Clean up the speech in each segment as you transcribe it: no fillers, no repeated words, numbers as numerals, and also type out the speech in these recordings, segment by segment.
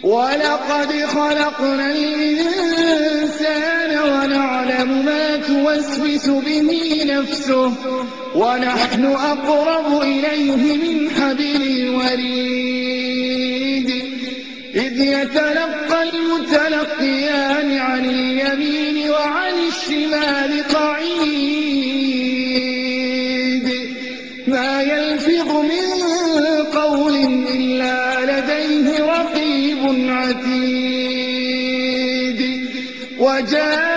وَلَقَدْ خَلَقْنَا الْإِنسَانَ وَنَعْلَمُ مَا تُوَسْوِسُ بِهِ نَفْسُهُ وَنَحْنُ أَقْرَبُ إِلَيْهِ مِنْ حَبْلِ الْوَرِيدِ إِذْ يَتَلَقَّى الْمُتَلَقِّيَانِ عَنِ الْيَمِينِ وَعَنِ الشِّمَالِ قَعِيدٌ مَا يَلْفِظُ مِنْ قَوْلٍ إِلَّا لَدَيْهِ رَقِيبٌ عَتِيدٌ وَجَاءَتْ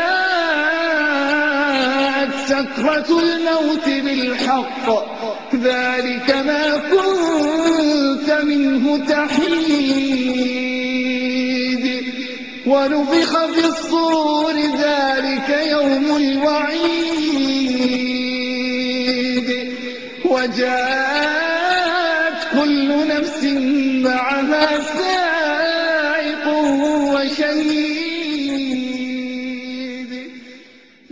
سَكْرَةُ الْمَوْتِ بِالْحَقِّ ذَلِكَ مَا كُنْتَ مِنْهُ تَحِيدُ وَنُفِخَ فِي الصُّورِ ذَلِكَ يَوْمُ الْوَعِيدِ وَجَاءَتْ كُلُّ نَفْسٍ مَعَهَا سَائِقٌ وَشَهِيدٌ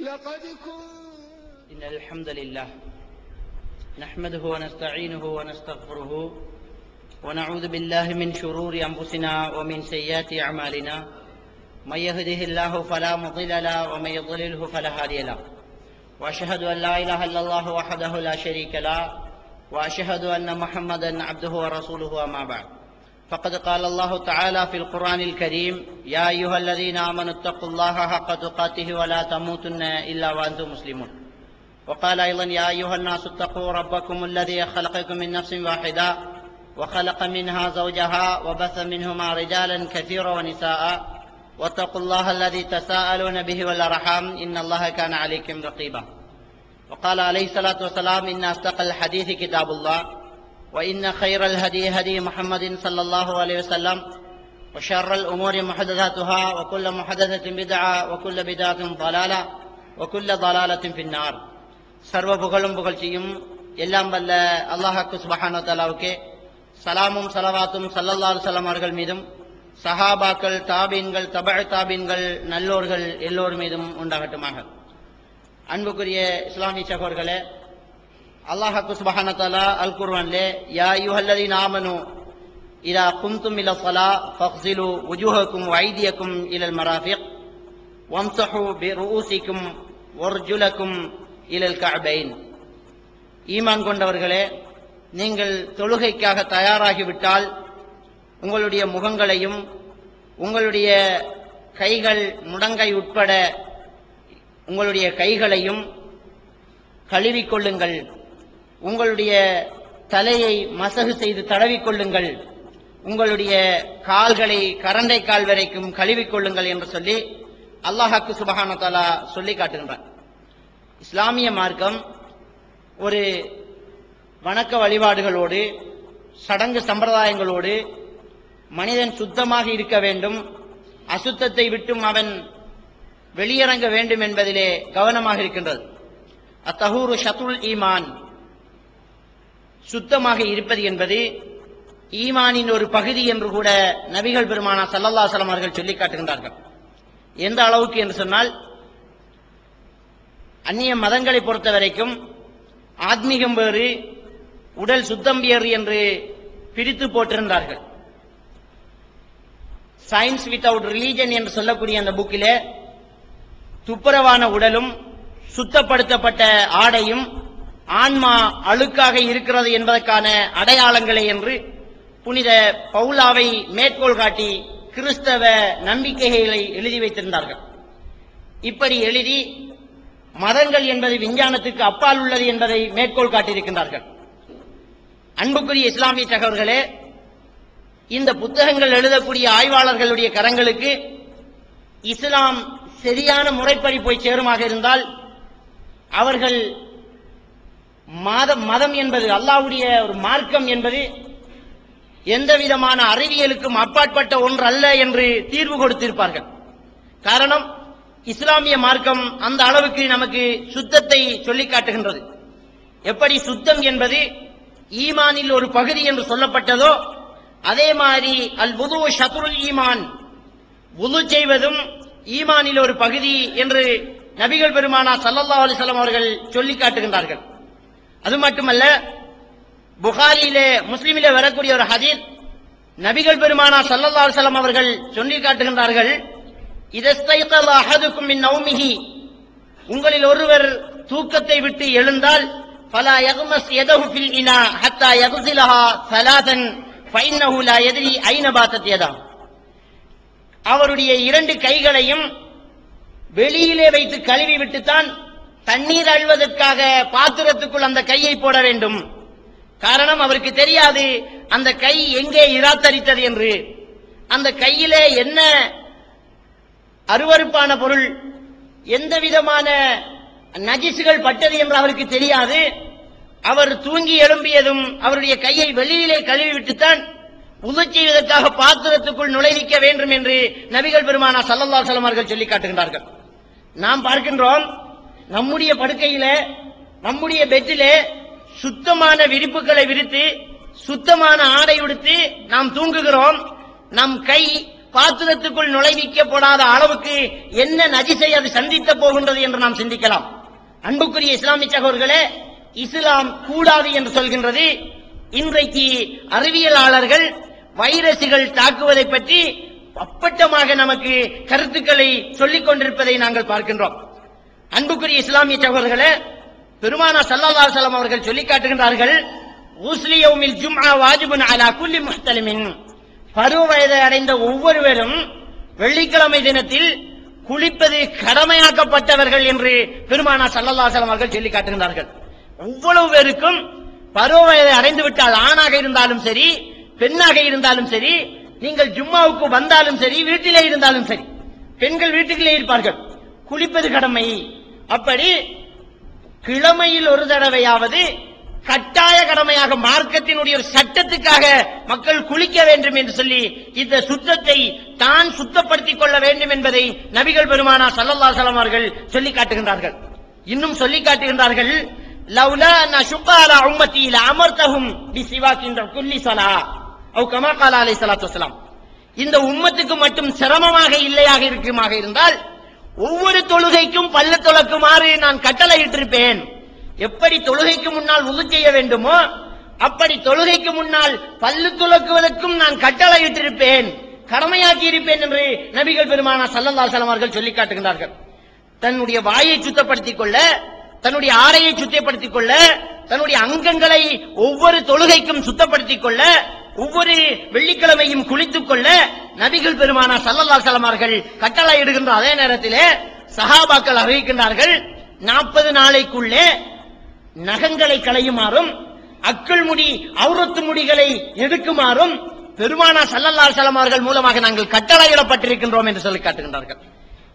لَقَدْ كُنتَ إن الحمد لله نحمده ونستعينه ونستغفره ونعوذ بالله من شرور أنفسنا ومن سيئات أعمالنا من يهده الله فلا مضل له ومن يضلله فلا هادي له وأشهد أن لا إله إلا الله وحده لا شريك له وأشهد أن محمدا عبده ورسوله أما بعد فقد قال الله تعالى في القرآن الكريم يا أيها الذين آمنوا اتقوا الله حق تقاته ولا تموتن إلا وأنتم مسلمون وقال أيضا يا أيها الناس اتقوا ربكم الذي خلقكم من نفس واحدة وخلق منها زوجها وبث منهما رجالا كثيرا ونساء واتقوا الله الذي تساءلون به والأرحام إن الله كان عليكم رقيبا وقال عليه الصلاة والسلام إن أصدق الحديث كتاب الله وإن خير الهدي هدي محمد صلى الله عليه وسلم وشر الأمور محدثاتها وكل محدثة بدعة وكل بدعة ضلالة وكل ضلالة في النار சர்வ புகழும் புகழ்ச்சியும் எல்லாம் வல்ல அல்லாஹ்வுக்கு சுப்ஹானஹு வ தஆலாவுக்கே சலாமும் ஸலவாத்தும் ஸல்லல்லாஹு அலைஹி வஸல்லம் அவர்கள் மீதும் சஹாபாக்கள் தாபீன்கள் தபஅ தாபீன்கள் நல்லோர்கள் எல்லோர் மீதும் உண்டாகட்டுமாக. அன்புக்குரிய இஸ்லாமிய சகோதரர்களே, அல்லாஹ்வுக்கு சுப்ஹானஹு வ தஆலா அல் குர்ஆனிலே யா அய்யுஹல்லதீன ஆமனூ இதா கும்தும் இலா ஸலா ஃபக்ஸிலு வுஜூஹக்கும் வ ஐதியக்கும் இலல் மராஃபிக் வம்ஸஹு பிருஊசிக்கும் வர்ஜுலக்கும் இலல் கஅபைன். ஈமான் கொண்டவர்களே, நீங்கள் தொழுகைக்காக தயாராகிவிட்டால் உங்களுடைய முகங்களையும் உங்களுடைய கைகள் முடங்கை உட்பட உங்களுடைய கைகளையும் கழுவிக்கொள்ளுங்கள், உங்களுடைய தலையை மசகு செய்து தடவிக்கொள்ளுங்கள், உங்களுடைய கால்களை கரண்டை கால் வரைக்கும் கழுவிக்கொள்ளுங்கள் என்று சொல்லி அல்லாஹ்வுக்கு சுப்ஹானஹு வ தஆலா சொல்லி காட்டுகின்றார். இஸ்லாமிய மார்க்கம் ஒரு வணக்க வழிபாடுகளோடு சடங்கு சம்பிரதாயங்களோடு மனிதன் சுத்தமாக இருக்க வேண்டும், அசுத்தத்தை விட்டும் அவன் வெளியிறங்க வேண்டும் என்பதிலே கவனமாக இருக்கின்றது. அத்தஹூரு ஷத்ருல் ஈமான், சுத்தமாக இருப்பது என்பது ஈமானின் ஒரு பகுதி என்று கூட நபிகள் பெருமானார் ஸல்லல்லாஹு அலைஹி வஸல்லம் அவர்கள் சொல்லி காட்டுகின்றார்கள். எந்த அளவுக்கு என்று சொன்னால், அந்நிய மதங்களை பொறுத்த வரைக்கும் ஆத்மீகம் வேறு உடல் சுத்தம் வேறு என்று பிரித்து போட்டிருந்தார்கள். சயின்ஸ் வித்தவுட் ரிலீஜன் என்று சொல்லக்கூடிய அந்த புக்கிலே துப்புரவான உடலும் சுத்தப்படுத்தப்பட்ட ஆடையும் ஆன்மா அழுக்காக இருக்கிறது என்பதற்கான அடையாளங்களை என்று புனித பவுலாவை மேற்கோள் காட்டி கிறிஸ்தவ நம்பிக்கைகளை எழுதி வைத்திருந்தார்கள். இப்படி எழுதி மதங்கள் என்பது விஞ்ஞானத்துக்கு அப்பால் உள்ளது என்பதை மேற்கோள் காட்டியிருக்கின்றார்கள். அன்புக்குரிய இஸ்லாமிய சகோதரர்களே, இந்த புத்தகங்கள் எழுதக்கூடிய ஆய்வாளர்களுடைய கரங்களுக்கு இஸ்லாம் சரியான முறைப்படி போய் சேருமாக இருந்தால் அவர்கள் மதம் என்பது அல்லாஹ்வுடைய ஒரு மார்க்கம் என்பது எந்த விதமான அறிவியலுக்கும் அப்பாற்பட்ட ஒன்று அல்ல என்று தீர்வு கொடுத்திருப்பார்கள். காரணம், இஸ்லாமிய மார்க்கம் அந்த அளவுக்கு நமக்கு சுத்தத்தை சொல்லி காட்டுகின்றது. எப்படி சுத்தம் என்பது ஈமானில் ஒரு பகுதி என்று சொல்லப்பட்டதோ அதே மாதிரி அல் வுது ஷத்ருல் ஈமான், வுது செய்வதும் ஈமானில் ஒரு பகுதி என்று நபிகள் பெருமானார் ஸல்லல்லாஹு அலைஹி வஸல்லம் அவர்கள் சொல்லி காட்டுகின்றார்கள். அது மட்டுமல்ல, புகாரியிலே முஸ்லிமிலே வரக்கூடிய ஒரு ஹதீஸ், நபிகள் பெருமானா ஸல்லல்லாஹு அலைஹி வஸல்லம் அவர்கள் சொல்லி காட்டுகின்றார்கள், இதஸ்தைகல அஹதுக்கும் மின் நௌமிஹி, உங்களில் ஒருவர் தூக்கத்தை விட்டு எழுந்தால் ஃபலா யக்மஸ் யதஹு ஃபில் இனா ஹத்தா யக்ஸிலஹா ஸலாதன் ஃபஇன்னஹு லா யத்ரி ஐன பாத்தத் யதா, அவருடைய இரண்டு கைகளையும் வெளியிலே வைத்து கழுவி விட்டுத்தான் தண்ணீர் அழுவதற்காக பாத்திரத்துக்குள் அந்த கையை போட வேண்டும். காரணம், அவருக்கு தெரியாது அந்த கை எங்கே இராத்தரித்தது என்று. அந்த கையிலே என்ன அருவருப்பான பொருள், எந்த விதமான நஜிசுகள் பட்டது என்று அவருக்கு தெரியாது. அவர் தூங்கி எழும்பியதும் அவருடைய கையை வெளியிலே கழுவி விட்டுத்தான் உது செய்வதற்காக பாத்திரத்துக்குள் நுழைவிக்க வேண்டும் என்று நபிகள் பெருமானா ஸல்லல்லாஹு அலைஹி வஸல்லம் அவர்கள் சொல்லி காட்டுகின்றார்கள். நாம் பார்க்கின்றோம், நம்முடைய படுக்கையிலே, நம்முடைய பெட்டிலே சுத்தமான விரிப்புகளை விரித்து சுத்தமான ஆடை உடுத்து நாம் தூங்குகிறோம். நம் கை பாத்திரத்துக்குள் நுழைவிக்கப்படாத அளவுக்கு என்ன நஜிசை அது சந்தித்த போகின்றது என்று நாம் சிந்திக்கலாம். அன்புக்குரிய இஸ்லாமிய சகோதரர்களே, இஸ்லாம் கூடாது என்று சொல்கின்றது. இன்றைக்கு அறிவியலாளர்கள் வைரசுகள் தாக்குவதை பற்றி அப்பட்டமாக நமக்கு கருத்துக்களை சொல்லிக் கொண்டிருப்பதை நாங்கள் பார்க்கின்றோம். அன்புக்குரிய இஸ்லாமிய சகோதரர்களே, பெருமானா ஸல்லல்லாஹு அலைஹி வஸல்லம் அவர்கள் சொல்லி காட்டுகின்றார்கள், உஸ்லி யௌமில் ஜும்ஆ வாஜிபுன் அலா குல்லி முஹ்தலிமின், பருவ வயதை அடைந்த ஒவ்வொருவரும் வெள்ளிக்கிழமை தினத்தில் குளிப்பது கடமையாக்கப்பட்டவர்கள் என்று பெருமானா ஸல்லல்லாஹு அலைஹி வஸல்லம் அவர்கள் சொல்லி காட்டுகின்றார்கள். ஒவ்வொரு பேருக்கும் பருவ வயதை அடைந்து விட்டால், ஆணாக இருந்தாலும் சரி பெண்ணாக இருந்தாலும் சரி, நீங்கள் ஜும்மாவுக்கு வந்தாலும் சரி வீட்டிலே இருந்தாலும் சரி, பெண்கள் வீட்டுக்குள்ளே இருப்பார்கள், குளிப்பது கடமை. அப்படி கிழமையில் ஒரு தடவையாவது கட்டாய கடமையாக மார்க்கத்தினுடைய ஒரு சட்டத்துக்காக மக்கள் குளிக்க வேண்டும் என்று சொல்லி இந்த சுத்தத்தை தான் சுத்தப்படுத்திக் கொள்ள வேண்டும் என்பதை நபிகள் பெருமானா ஸல்லல்லாஹு அலைஹி வஸல்லம் அவர்கள் சொல்லி காட்டுகின்றார்கள். இன்னும் சொல்லி காட்டுகின்றார்கள், லவ்லா நஷுக அலா உம்மத்தி லஅமர்தஹும் பிசிவாக் இன்த குல்லி ஸலா அவ் கமா கால அலைஹி ஸலாத்து வஸலாம், இந்த உம்மத்துக்கு மட்டும் சிரமமாக இல்லையாக இருக்குமாக இருந்தால் ஒவ்வொரு தொழுகைக்கும் பல்லு துலக்குமாறு நான் கட்டளையிட்டிருப்பேன். எப்படி தொழுகைக்கு முன்னால் உது செய்ய வேண்டுமோ அப்படி தொழுகைக்கு முன்னால் பல்லு துலக்குவதற்கும் நான் கட்டளையிட்டிருப்பேன், கடமையாக்கி இருப்பேன் என்று நபிகள் பெருமானா ஸல்லல்லாஹு அலைஹி வஸல்லம் அவர்கள் சொல்லி காட்டுகின்றார்கள். தன்னுடைய வாயை சுத்தப்படுத்திக் கொள்ள, தன்னுடைய ஆடையை சுத்தப்படுத்திக் கொள்ள, தன்னுடைய அங்கங்களை ஒவ்வொரு தொழுகைக்கும் சுத்தப்படுத்திக் கொள்ள, ஒவ்வொரு வெள்ளிக்கிழமையும் குளித்துக் கொள்ள நபிகள் பெருமானா ஸல்லல்லாஹு அலைஹி வஸல்லம் அவர்கள் கட்டளையிடுகின்ற அதே நேரத்திலே சஹாபாக்கள் அறிவிக்கின்றார்கள், 40 நாளைக்குள்ளே நகங்களை களையுமாறும் அக்குள் முடி அவுரத்து முடிகளை எடுக்குமாறும் பெருமானா ஸல்லல்லாஹு அலைஹி வஸல்லம் அவர்கள் மூலமாக நாங்கள் கட்டளையிடப்பட்டிருக்கின்றோம் என்று சொல்லி காட்டுகின்றார்கள்.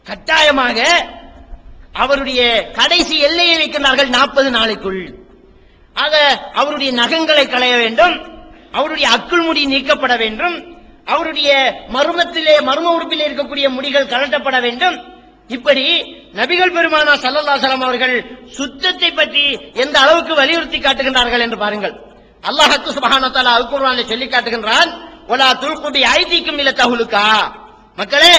கட்டாயமாக அவருடைய கடைசி எல்லையை வைக்கின்றார்கள் 40 நாளைக்குள். ஆக அவருடைய நகங்களை களைய வேண்டும், அவருடைய அக்குள் முடி நீக்கப்பட வேண்டும், அவருடைய மர்ம உறுப்பிலே இருக்கக்கூடிய முடிகள் கழட்டப்பட வேண்டும். இப்படி நபிகள் பெருமானா ஸல்லல்லாஹு அலைஹி வஸல்லம் அவர்கள் சுத்தத்தை பற்றி எந்த அளவுக்கு வலியுறுத்தி காட்டுகின்றார்கள் என்று பாருங்கள். அல்லாஹ் சுப்ஹானஹு வ தஆலா அல் குர்ஆனில் சொல்லி காட்டுகின்றான், வலா துல்கு பி ஐதிக்கும் இல தஹலுகா, மக்களே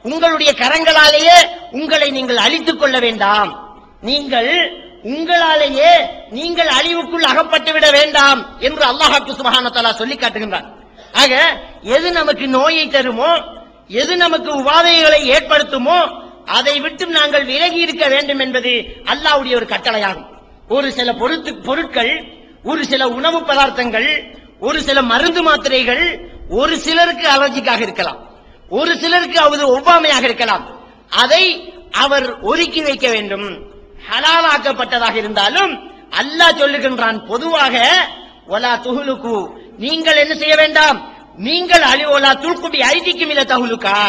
உங்களுடைய கரங்களாலேயே உங்களை நீங்கள் அழித்துக் கொள்ள வேண்டாம், நீங்கள் உங்களாலேயே நீங்கள் அழிவுக்குள் அகப்பட்டு விட வேண்டாம் என்று அல்லாஹ் சுப்ஹானஹு வ தஆலா சொல்லி காட்டுகின்றான். ஆக எது நமக்கு நோயை தருமோ, எது நமக்கு உபாதைகளை ஏற்படுத்துமோ அதை விட்டு நாங்கள் விலகி இருக்க வேண்டும் என்பது அல்லாஹ்வுடைய ஒரு கட்டளையாகும். ஒரு சில பொருட்கள், ஒரு சில உணவு பதார்த்தங்கள், ஒரு சில மருந்து மாத்திரைகள் ஒரு சிலருக்கு அலர்ஜிக்காக இருக்கலாம், ஒரு சிலருக்கு அது ஒவ்வாமையாக இருக்கலாம். அதை அவர் ஒதுக்கி வைக்க வேண்டும். ஹலாலாக்கப்பட்டதாக இருந்தாலும் அல்லாஹ் சொல்லுகின்றான், பொதுவாக வலா துஹலுகு, நீங்கள் என்ன செய்ய வேண்டாம், நீங்கள் அழிவோலா துல்குபி ஐதிக்கும் இல தஹலுகா,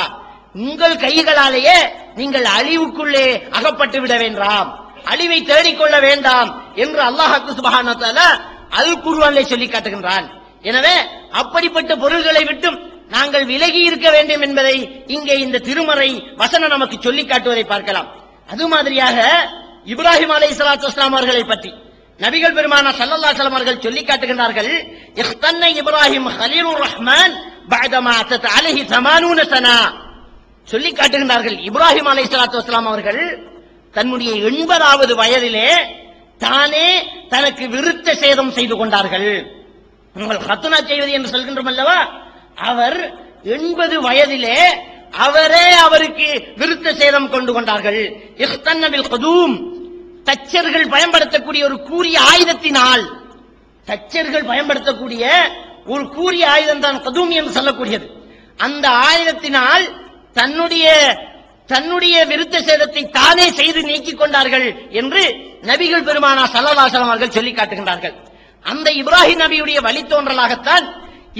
உங்கள் கைகளாலேயே நீங்கள் அழிவுக்குள்ளே அகப்பட்டு விட வேண்டாம், அழிவை தேடிக்கொள்ள வேண்டாம் என்று அல்லாஹ் சுப்ஹானஹு வ தஆலா அல் குர்ஆனிலே சொல்லி காட்டுகின்றான். எனவே அப்படிப்பட்ட பொருள்களை விட்டும் நாங்கள் விலகி இருக்க வேண்டும் என்பதை இங்கே இந்த திருமறை வசனம் நமக்கு சொல்லி காட்டுவதை பார்க்கலாம். அது மாதிரியாக இப்ராஹிம் அலைஹிஸ்ஸலாத்து வஸ்ஸலாம் அவர்களை பற்றி நபிகள் பெருமானா ஸல்லல்லாஹு அலைஹி வஸல்லம் அவர்கள் சொல்லி காட்டுகின்றார்கள், இஹ்தன்ன இப்ராஹிம் கலீலுர் ரஹ்மான் பஅதமா அத்தத் அலைஹி 80 சனா, சொல்லி காட்டுகின்றார்கள். இப்ராஹிம் அலைஹிஸ்ஸலாத்து வஸ்ஸலாம் அவர்கள் தன்னுடைய 80வது வயதிலே தானே தனக்கு விருத்த சேதம் செய்து கொண்டார்கள். உங்கள் ஹத்னா செய்வது என்று சொல்கின்றோம் அல்லவா, அவர் 80 வயதிலே அவரே அவருக்கு விருத்த சேதம் கொண்டு கொண்டார்கள். இஹ்தன்னபில் குதூம், தச்சர்கள் பயன்படுத்தக்கூடிய ஒரு கூரிய ஆயுதத்தினால், தச்சர்கள் பயன்படுத்தக்கூடிய ஒரு கூரிய ஆயுதம் தான் கதூம் என்று சொல்லக்கூடியது. அந்த ஆயுதத்தினால் தன்னுடைய விருத்த சேதத்தை தானே செய்து நீக்கிக் கொண்டார்கள் என்று நபிகள் பெருமானா ஸல்லல்லாஹு அலைஹி வஸல்லம் அவர்கள் சொல்லி காட்டுகின்றார்கள். அந்த இப்ராஹிம் நபியுடைய வழித்தோன்றலாகத்தான்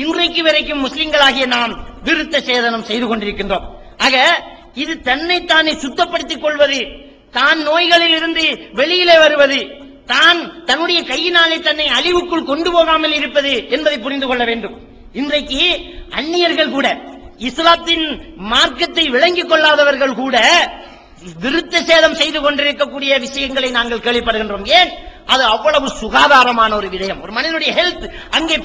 இன்றைக்கு வரைக்கும் முஸ்லிம்களாகிய நாம் விருத்த சேதனம் செய்து கொண்டிருக்கின்றோம். ஆக இது தன்னைத்தானே சுத்தப்படுத்திக் கொள்வது, தான் நோய்களில் இருந்து வெளியிலே வருவது, தான் தன்னுடைய கையினாலே தன்னை அழிவுக்குள் கொண்டு போகாமல் இருப்பது என்பதை புரிந்து கொள்ள வேண்டும். இன்றைக்கு அந்நியர்கள் கூட, இஸ்லாத்தின் மார்க்கத்தை விளங்கிக் கொள்ளாதவர்கள் கூட விருத்த சேதம் செய்து கொண்டிருக்கக்கூடிய விஷயங்களை நாங்கள் கேள்விப்படுகின்றோம். ஏன்? அது அவ்வளவு சுகாதாரமான ஒரு விடயம். ஒரு மனிதனுடைய ஹெல்த் அங்கே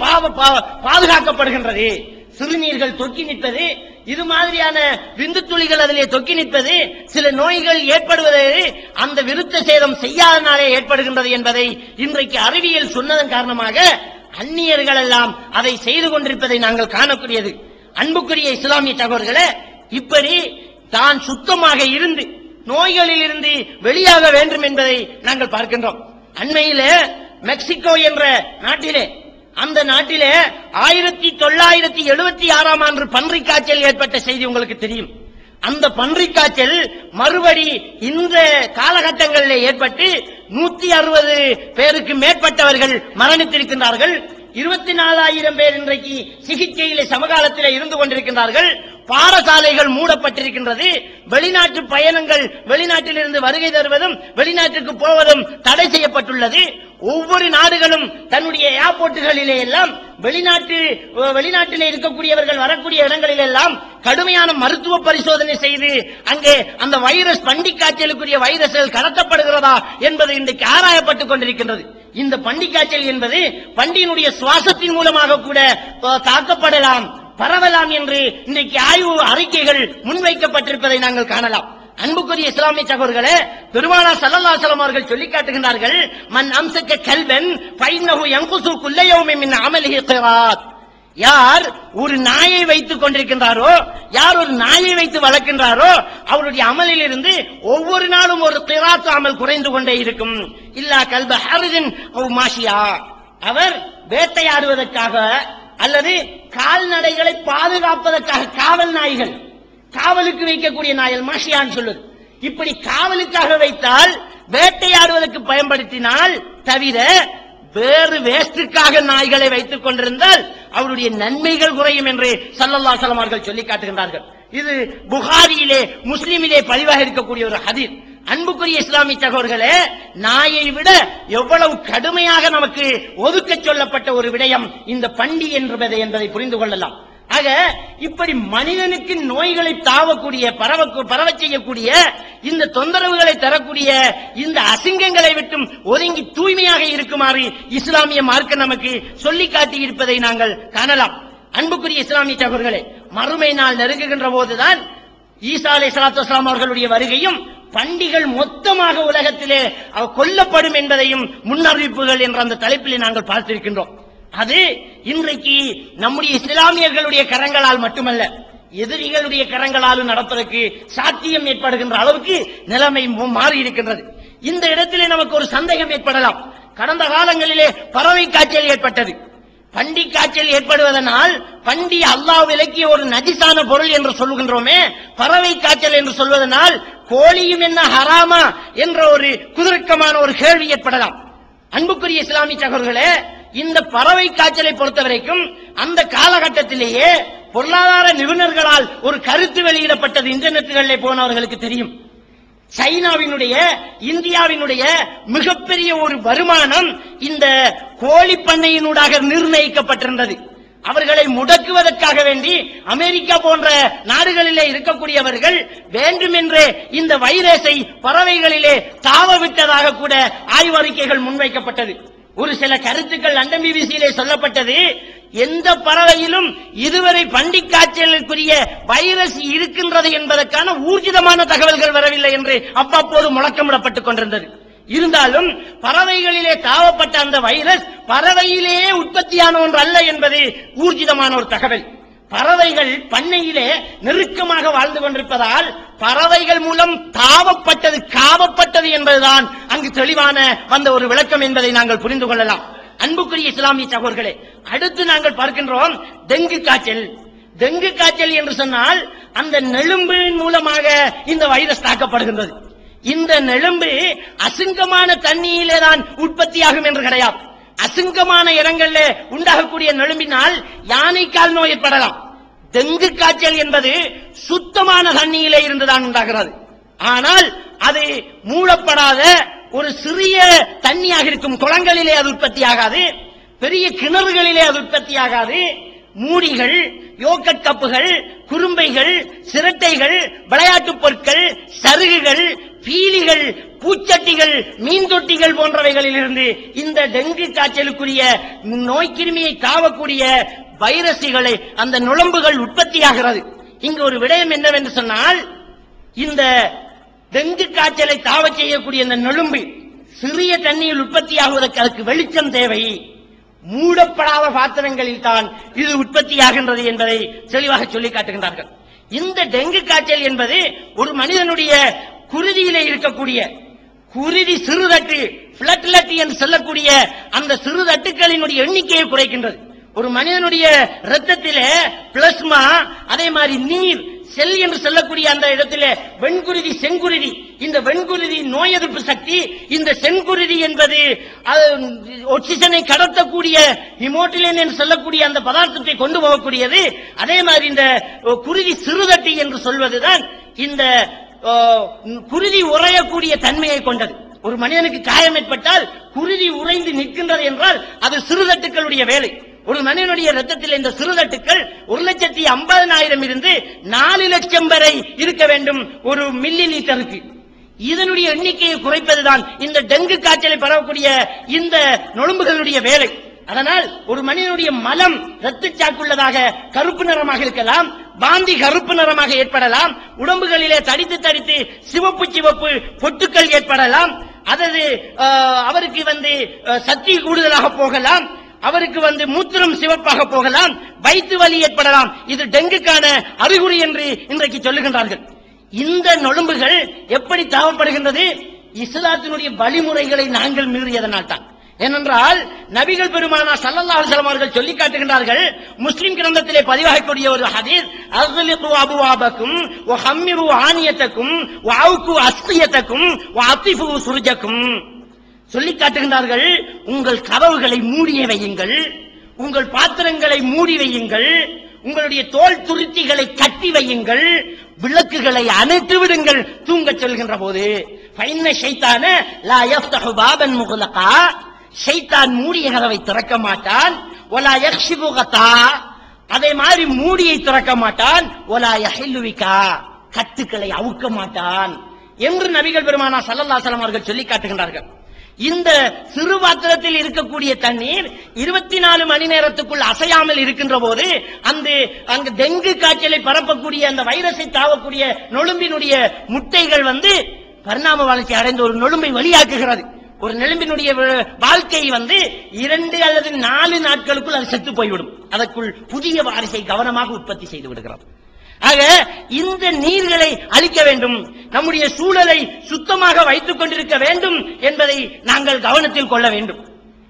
பாதுகாக்கப்படுகின்றது. சிறுநீர்கள் தொக்கி நிற்பது, இது மாதிரியான விந்து துளிகள் அதிலே தொக்கி நிற்பது, சில நோய்கள் ஏற்படுவது அந்த விருத்த சேதம் செய்யாதனாலே ஏற்படுகின்றது என்பதை இன்றைக்கு அறிவியல் சொன்னதன் காரணமாக அந்நியர்கள் எல்லாம் அதை செய்து கொண்டிருப்பதை நாங்கள் காணக்கூடியது. அன்புக்குரிய இஸ்லாமிய சகோதரர்களே, இப்படி தான் சுத்தமாக இருந்து நோய்களில் இருந்து வெளியாக வேண்டும் என்பதை நாங்கள் பார்க்கின்றோம். அண்மையிலே மெக்சிகோ என்ற நாட்டிலே, அந்த நாட்டிலே 1976ஆம் ஆண்டு பன்றிக் காய்ச்சல் ஏற்பட்ட செய்தி உங்களுக்கு தெரியும். அந்த பன்றிக் காய்ச்சல் மறுபடி இந்த காலகட்டங்களில் ஏற்பட்டு 160 பேருக்கு மேற்பட்டவர்கள் மரணித்திருக்கின்றார்கள். 24,000 பேர் இன்றைக்கு சிகிச்சையிலே சமகாலத்தில் இருந்து கொண்டிருக்கின்றார்கள். பாடசாலைகள் மூடப்பட்டிருக்கின்றது. வெளிநாட்டு பயணங்கள், வெளிநாட்டிலிருந்து வருகை தருவதும் வெளிநாட்டுக்கு போவதும் தடை செய்யப்பட்டுள்ளது. ஒவ்வொரு நாடுகளும் தன்னுடைய ஏர்போர்ட்டுகளிலே எல்லாம் வெளிநாட்டிலே இருக்கக்கூடியவர்கள் வரக்கூடிய இடங்களில் எல்லாம் கடுமையான மருத்துவ பரிசோதனை செய்து அங்கே அந்த வைரஸ், பன்றிக் காய்ச்சலுக்குரிய வைரஸ்கள் கடத்தப்படுகிறதா என்பது இன்றைக்கு ஆராயப்பட்டுக் கொண்டிருக்கின்றது. இந்த பன்றிக் காய்ச்சல் என்பது பன்றியினுடைய சுவாசத்தின் மூலமாக கூட தாக்கப்படலாம், பரவலாம் என்று இன்றைக்கு ஆய்வு அறிக்கைகள் முன்வைக்கப்பட்டிருப்பதை நாங்கள் காணலாம். அன்புக்குரிய இஸ்லாமிய சகோதரர்களே, பெருமானார் ஸல்லல்லாஹு அலைஹி வஸல்லம் அவர்கள் சொல்லி காட்டுகின்றார்கள், மன் அம்சக கல்பன் ஃபைன்னஹு யன்குசு குல்ல யௌமின் மின் அமலிஹி கிராத். யார் ஒரு நாயை வைத்துக் கொண்டிருக்கின்றாரோ, யார் ஒரு நாயை வைத்து வளர்க்கின்றாரோ, அவருடைய அமலில் இருந்து ஒவ்வொரு நாளும் ஒரு கிராத் அமல் குறைந்து கொண்டே இருக்கும். இல்லா கல்ப ஹரிதின் அவ் மாஷியா, அவர் வேட்டையாடுவதற்காக அல்லது கால்நடைகளை பாதுகாப்பதற்காக காவல் நாய்கள், காவலுக்கு வைக்கக்கூடிய நாய்கள் மாஷியான்னு சொல்லுது. இப்படி காவலுக்காக வைத்தால், வேட்டையாடுவதற்கு பயன்படுத்தினால் தவிர வேறு வேஸ்டுக்காக நாய்களை வைத்துக் கொண்டிருந்தால் அவருடைய நன்மைகள் குறையும் என்று ஸல்லல்லாஹு அலைஹி வஸல்லம் அவர்கள் சொல்லி காட்டுகின்றார்கள். இது புகாரியிலே, முஸ்லிமிலே பதிவாக இருக்கக்கூடிய ஒரு ஹதீஸ். அன்புக்குரிய இஸ்லாமிய சகோதரர்களே, நாயை விட எவ்வளவு கடுமையாக நமக்கு ஒதுக்க சொல்லப்பட்ட ஒரு விடயம் இந்த பண்டி என்பதை புரிந்து கொள்ளலாம். ஆக இப்படி மனிதனுக்கு நோய்களை தாவக்கூடிய, பரவச் செய்யக்கூடிய, இந்த தொந்தரவுகளை தரக்கூடிய இந்த அசிங்கங்களை விட்டும் ஒதுங்கி தூய்மையாக இருக்குமாறு இஸ்லாமிய மார்க்கம் நமக்கு சொல்லி காட்டி இருப்பதை நாங்கள் காணலாம். அன்புக்குரிய இஸ்லாமிய சகோதரர்களே, மறுமை நாள் நெருங்குகின்ற போதுதான் ஈசா அலைஹிஸ்ஸலாத்து வஸ்ஸலாம் அவர்களுடைய வருகையும் பண்டிகள் மொத்தமாக உலகத்திலே கொல்லப்படும் என்பதையும் முன்னறிவிப்புகள் என்ற அந்த தலைப்பிலே நாங்கள் பார்த்திருக்கின்றோம். அது இன்றைக்கு நம்முடைய இஸ்லாமியர்களுடைய கரங்களால் மட்டுமல்ல, எதிரிகளுடைய கரங்களாலும் நடப்பதற்கு சாத்தியம் ஏற்படுகின்ற அளவுக்கு நிலைமை மாறி இருக்கின்றது. இந்த இடத்திலே நமக்கு ஒரு சந்தேகம் ஏற்படலாம். கடந்த காலங்களிலே பறவை காய்ச்சல் ஏற்பட்டது. பண்டி காய்ச்சல் ஏற்படுவதனால், பண்டி அல்லாஹ் விலக்கிய ஒரு நஜிசான பொருள் என்று சொல்லுகின்றோமே, பறவை காய்ச்சல் என்று சொல்வதனால் கோழியும் என்ன ஹராமா என்ற ஒரு குதர்க்கமான ஒரு கேள்வி ஏற்படலாம். அன்புக்குரிய இஸ்லாமிய சகோதரர்களே, இந்த பறவை காய்ச்சலை பொறுத்தவரைக்கும் அந்த காலகட்டத்திலேயே பொருளாதார நிபுணர்களால் ஒரு கருத்து வெளியிடப்பட்டது. இன்டர்நெட்டுகளிலே போனவர்களுக்கு தெரியும். சைனாவினுடைய, இந்தியாவினுடைய மிகப்பெரிய ஒரு வருமானம் இந்த கோழி பண்ணையினூடாக நிர்ணயிக்கப்பட்டிருந்தது. அவர்களை முடக்குவதற்காக வேண்டி அமெரிக்கா போன்ற நாடுகளிலே இருக்கக்கூடியவர்கள் வேண்டுமென்றே இந்த வைரஸை பறவைகளிலே தாவ விட்டதாக கூட ஆய்வறிக்கைகள் முன்வைக்கப்பட்டது. ஒரு சில கருத்துக்கள் லண்டன் பிபிசியிலே சொல்லப்பட்டது. எந்த பறவையிலும் இதுவரை பண்டிக் காய்ச்சலுக்குரிய வைரஸ் இருக்கின்றது என்பதற்கான ஊர்ஜிதமான தகவல்கள் வரவில்லை என்று அவ்வப்போது முழக்கமிடப்பட்டுக் கொண்டிருந்தது. இருந்தாலும் பறவைகளிலே தாவப்பட்ட அந்த வைரஸ் பறவையிலேயே உற்பத்தியான ஒன்று அல்ல என்பது ஊர்ஜிதமான ஒரு தகவல். பறவைகள் பண்ணையிலே நெருக்கமாக வாழ்ந்து கொண்டிருப்பதால் பறவைகள் மூலம் தாவப்பட்டது காவப்பட்டது என்பதுதான் அங்கு தெளிவான வந்த ஒரு விளக்கம் என்பதை நாங்கள் புரிந்து கொள்ளலாம். அன்புக்குரிய இஸ்லாமிய சகோதரர்களே, அடுத்து நாங்கள் பார்க்கின்றோம் டெங்கு காய்ச்சல். டெங்கு காய்ச்சல் என்று சொன்னால் அந்த நெலும்பின் மூலமாக இந்த வைரஸ் தாக்கப்படுகின்றது. இந்த நெலும்பு அசிங்கமான தண்ணியிலே தான் உற்பத்தியாகும் என்று கிடையாது. அசிங்கமான இடங்களில் உண்டாகக்கூடிய நெலும்பினால் யானைக்கால் நோய் ஏற்படலாம். டெங்கு காய்ச்சல் என்பது சுத்தமான தண்ணியிலே இருந்துதான் உண்டாகிறது. ஆனால் அது மூடப்படாத ஒரு சிறிய தண்ணியாக இருக்கும் குளங்களிலே அது உற்பத்தி ஆகாது, பெரிய கிணறுகளிலே அது உற்பத்தி ஆகாது. மூடிகள், யோகட் கப்புகள், குறும்பைகள், சிரட்டைகள், விளையாட்டு பொருட்கள், சருகுகள், பீலிகள், பூச்சட்டிகள், மீன் தொட்டிகள் போன்றவைகளில் இருந்து இந்த டெங்கு காய்ச்சலுக்குரிய நோய்க்கிருமியை காவக்கூடிய வைரசுகளை அந்த நுளம்புகள் உற்பத்தியாகிறது. இங்கு ஒரு விடயம் என்னவென்று சொன்னால், இந்த டெங்கு காய்ச்சலை தாவ செய்யக்கூடிய இந்த நெலும்பு சிறிய தண்ணியில் உற்பத்தியாகுவதற்கு அதுக்கு வெளிச்சம் தேவை. மூடப்படாத பாத்திரங்களில் தான் இது உற்பத்தியாகின்றது என்பதை தெளிவாக சொல்லி காட்டுகின்றார்கள். இந்த டெங்கு காய்ச்சல் என்பது ஒரு மனிதனுடைய குருதியிலே இருக்கக்கூடிய குருதி சிறுதட்டு பிளட்லெட் என்று சொல்லக்கூடிய அந்த சிறுதட்டுகளினுடைய எண்ணிக்கையை குறைக்கின்றது. ஒரு மனிதனுடைய இரத்தத்திலே பிளாஸ்மா, அதே மாதிரி நீர் செல் என்று சொல்லக்கூடிய அந்த இடத்திலே வெண்குருதி, செங்குருதி. இந்த வெண்குருதி நோய் எதிர்ப்பு சக்தி, இந்த செங்குருதி என்பது ஆக்சிஜனை கடத்தக்கூடிய ஹீமோட்டிலின் என்று சொல்லக்கூடிய அந்த பதார்த்தத்தை கொண்டு போகக்கூடியது. அதே மாதிரி இந்த குருதி சிறுதட்டி என்று சொல்வதுதான் இந்த குருதி உறையக்கூடிய தன்மையை கொண்டது. ஒரு மனிதனுக்கு காயம் ஏற்பட்டால் குருதி உறைந்து நிற்கின்றது என்றால் அது சிறுதட்டுக்களுடைய வேலை. ஒரு மனிதனுடைய ரத்தத்தில் இந்த சிறுதட்டுக்கள் 1,50,000 இருந்து 4 லட்சம் வரை இருக்க வேண்டும் ஒரு மில்லி லிட்டருக்கு. இதனுடைய எண்ணிக்கையை குறைப்பதுதான் இந்த டெங்கு காய்ச்சலை பரவக்கூடிய இந்த நொழும்புகளுடைய வேலை. அதனால் ஒரு மனிதனுடைய மலம் இரத்த சாக்குள்ளதாக கருப்பு நிறமாக இருக்கலாம், வாந்தி கருப்பு நிறமாக ஏற்படலாம், உடம்புகளிலே தடித்து தடித்து சிவப்பு சிவப்பு பொட்டுக்கள் ஏற்படலாம். அதாவது அவருக்கு சக்தி கூடுதலாக போகலாம், அவருக்கு மூத்திரம் சிவப்பாக போகலாம், வயிற்று வலி ஏற்படலாம். இது டெங்குக்கான அறிகுறி என்று இன்றைக்கு சொல்லுகின்றார்கள். இந்த நொழும்புகள் எப்படி தாவப்படுகின்றது? இஸ்லாத்தினுடைய வழிமுறைகளை நாங்கள் மீறியதனால் தான். ஏனென்றால் நபிகள் பெருமானா ஸல்லல்லாஹு அலைஹி வஸல்லம் அவர்கள் சொல்லி காட்டுகின்றார்கள். முஸ்லிம் கிரந்தத்திலே பதிவாகக்கூடிய ஒரு ஹதீஸ், அஸ்லிகு அபுவாபக்கும் வ ஹம்மிரு ஆனியத்தக்கும் வ அவ்கு அஸ்கியத்தக்கும் வ அத்திஃபு சுர்ஜக்கும். சொல்லி காட்டுகின்றார்கள், உங்கள் கதவுகளை மூடிய வையுங்கள், உங்கள் பாத்திரங்களை மூடி வையுங்கள், உங்களுடைய தோல் துருத்திகளை கட்டி வையுங்கள், விளக்குகளை அணைத்து விடுங்கள் தூங்கச் சொல்கின்ற போது. ஃபைன்ன ஷைத்தான லா யஃப்தஹு பாபன் முக்லகா, ஷைத்தான் மூடிய கதவை திறக்க மாட்டான். வலா யக்ஷிபு கதா, அதே மாதிரி மூடியை திறக்க மாட்டான். வலா யஹில்லு பிகா, கட்டுக்களை அவுக்க மாட்டான் என்று நபிகள் பெருமானா ஸல்லல்லாஹு அலைஹி வஸல்லம் அவர்கள் சொல்லி காட்டுகின்றார்கள். இந்த சிறு பாத்திரத்தில் இருக்கக்கூடிய தண்ணீர் 24 மணி நேரத்துக்குள் அசையாமல் இருக்கின்ற போது அங்கு டெங்கு காய்ச்சலை பரப்பக்கூடிய அந்த வைரஸை தாவக்கூடிய நொழும்பினுடைய முட்டைகள் பரிணாம வளர்ச்சி அடைந்த ஒரு நொழும்பை வெளியாக்குகிறது. ஒரு நெலும்பினுடைய வாழ்க்கை 2 அல்லது 4 நாட்களுக்குள் அது செத்து போய்விடும். அதற்குள் புதிய வாரிசை கவனமாக உற்பத்தி செய்து விடுகிறது. ஆக இந்த நீர்களை அழிக்க வேண்டும், நம்முடைய சூழலை சுத்தமாக வைத்துக் கொண்டிருக்க வேண்டும் என்பதை நாங்கள் கவனத்தில் கொள்ள வேண்டும்.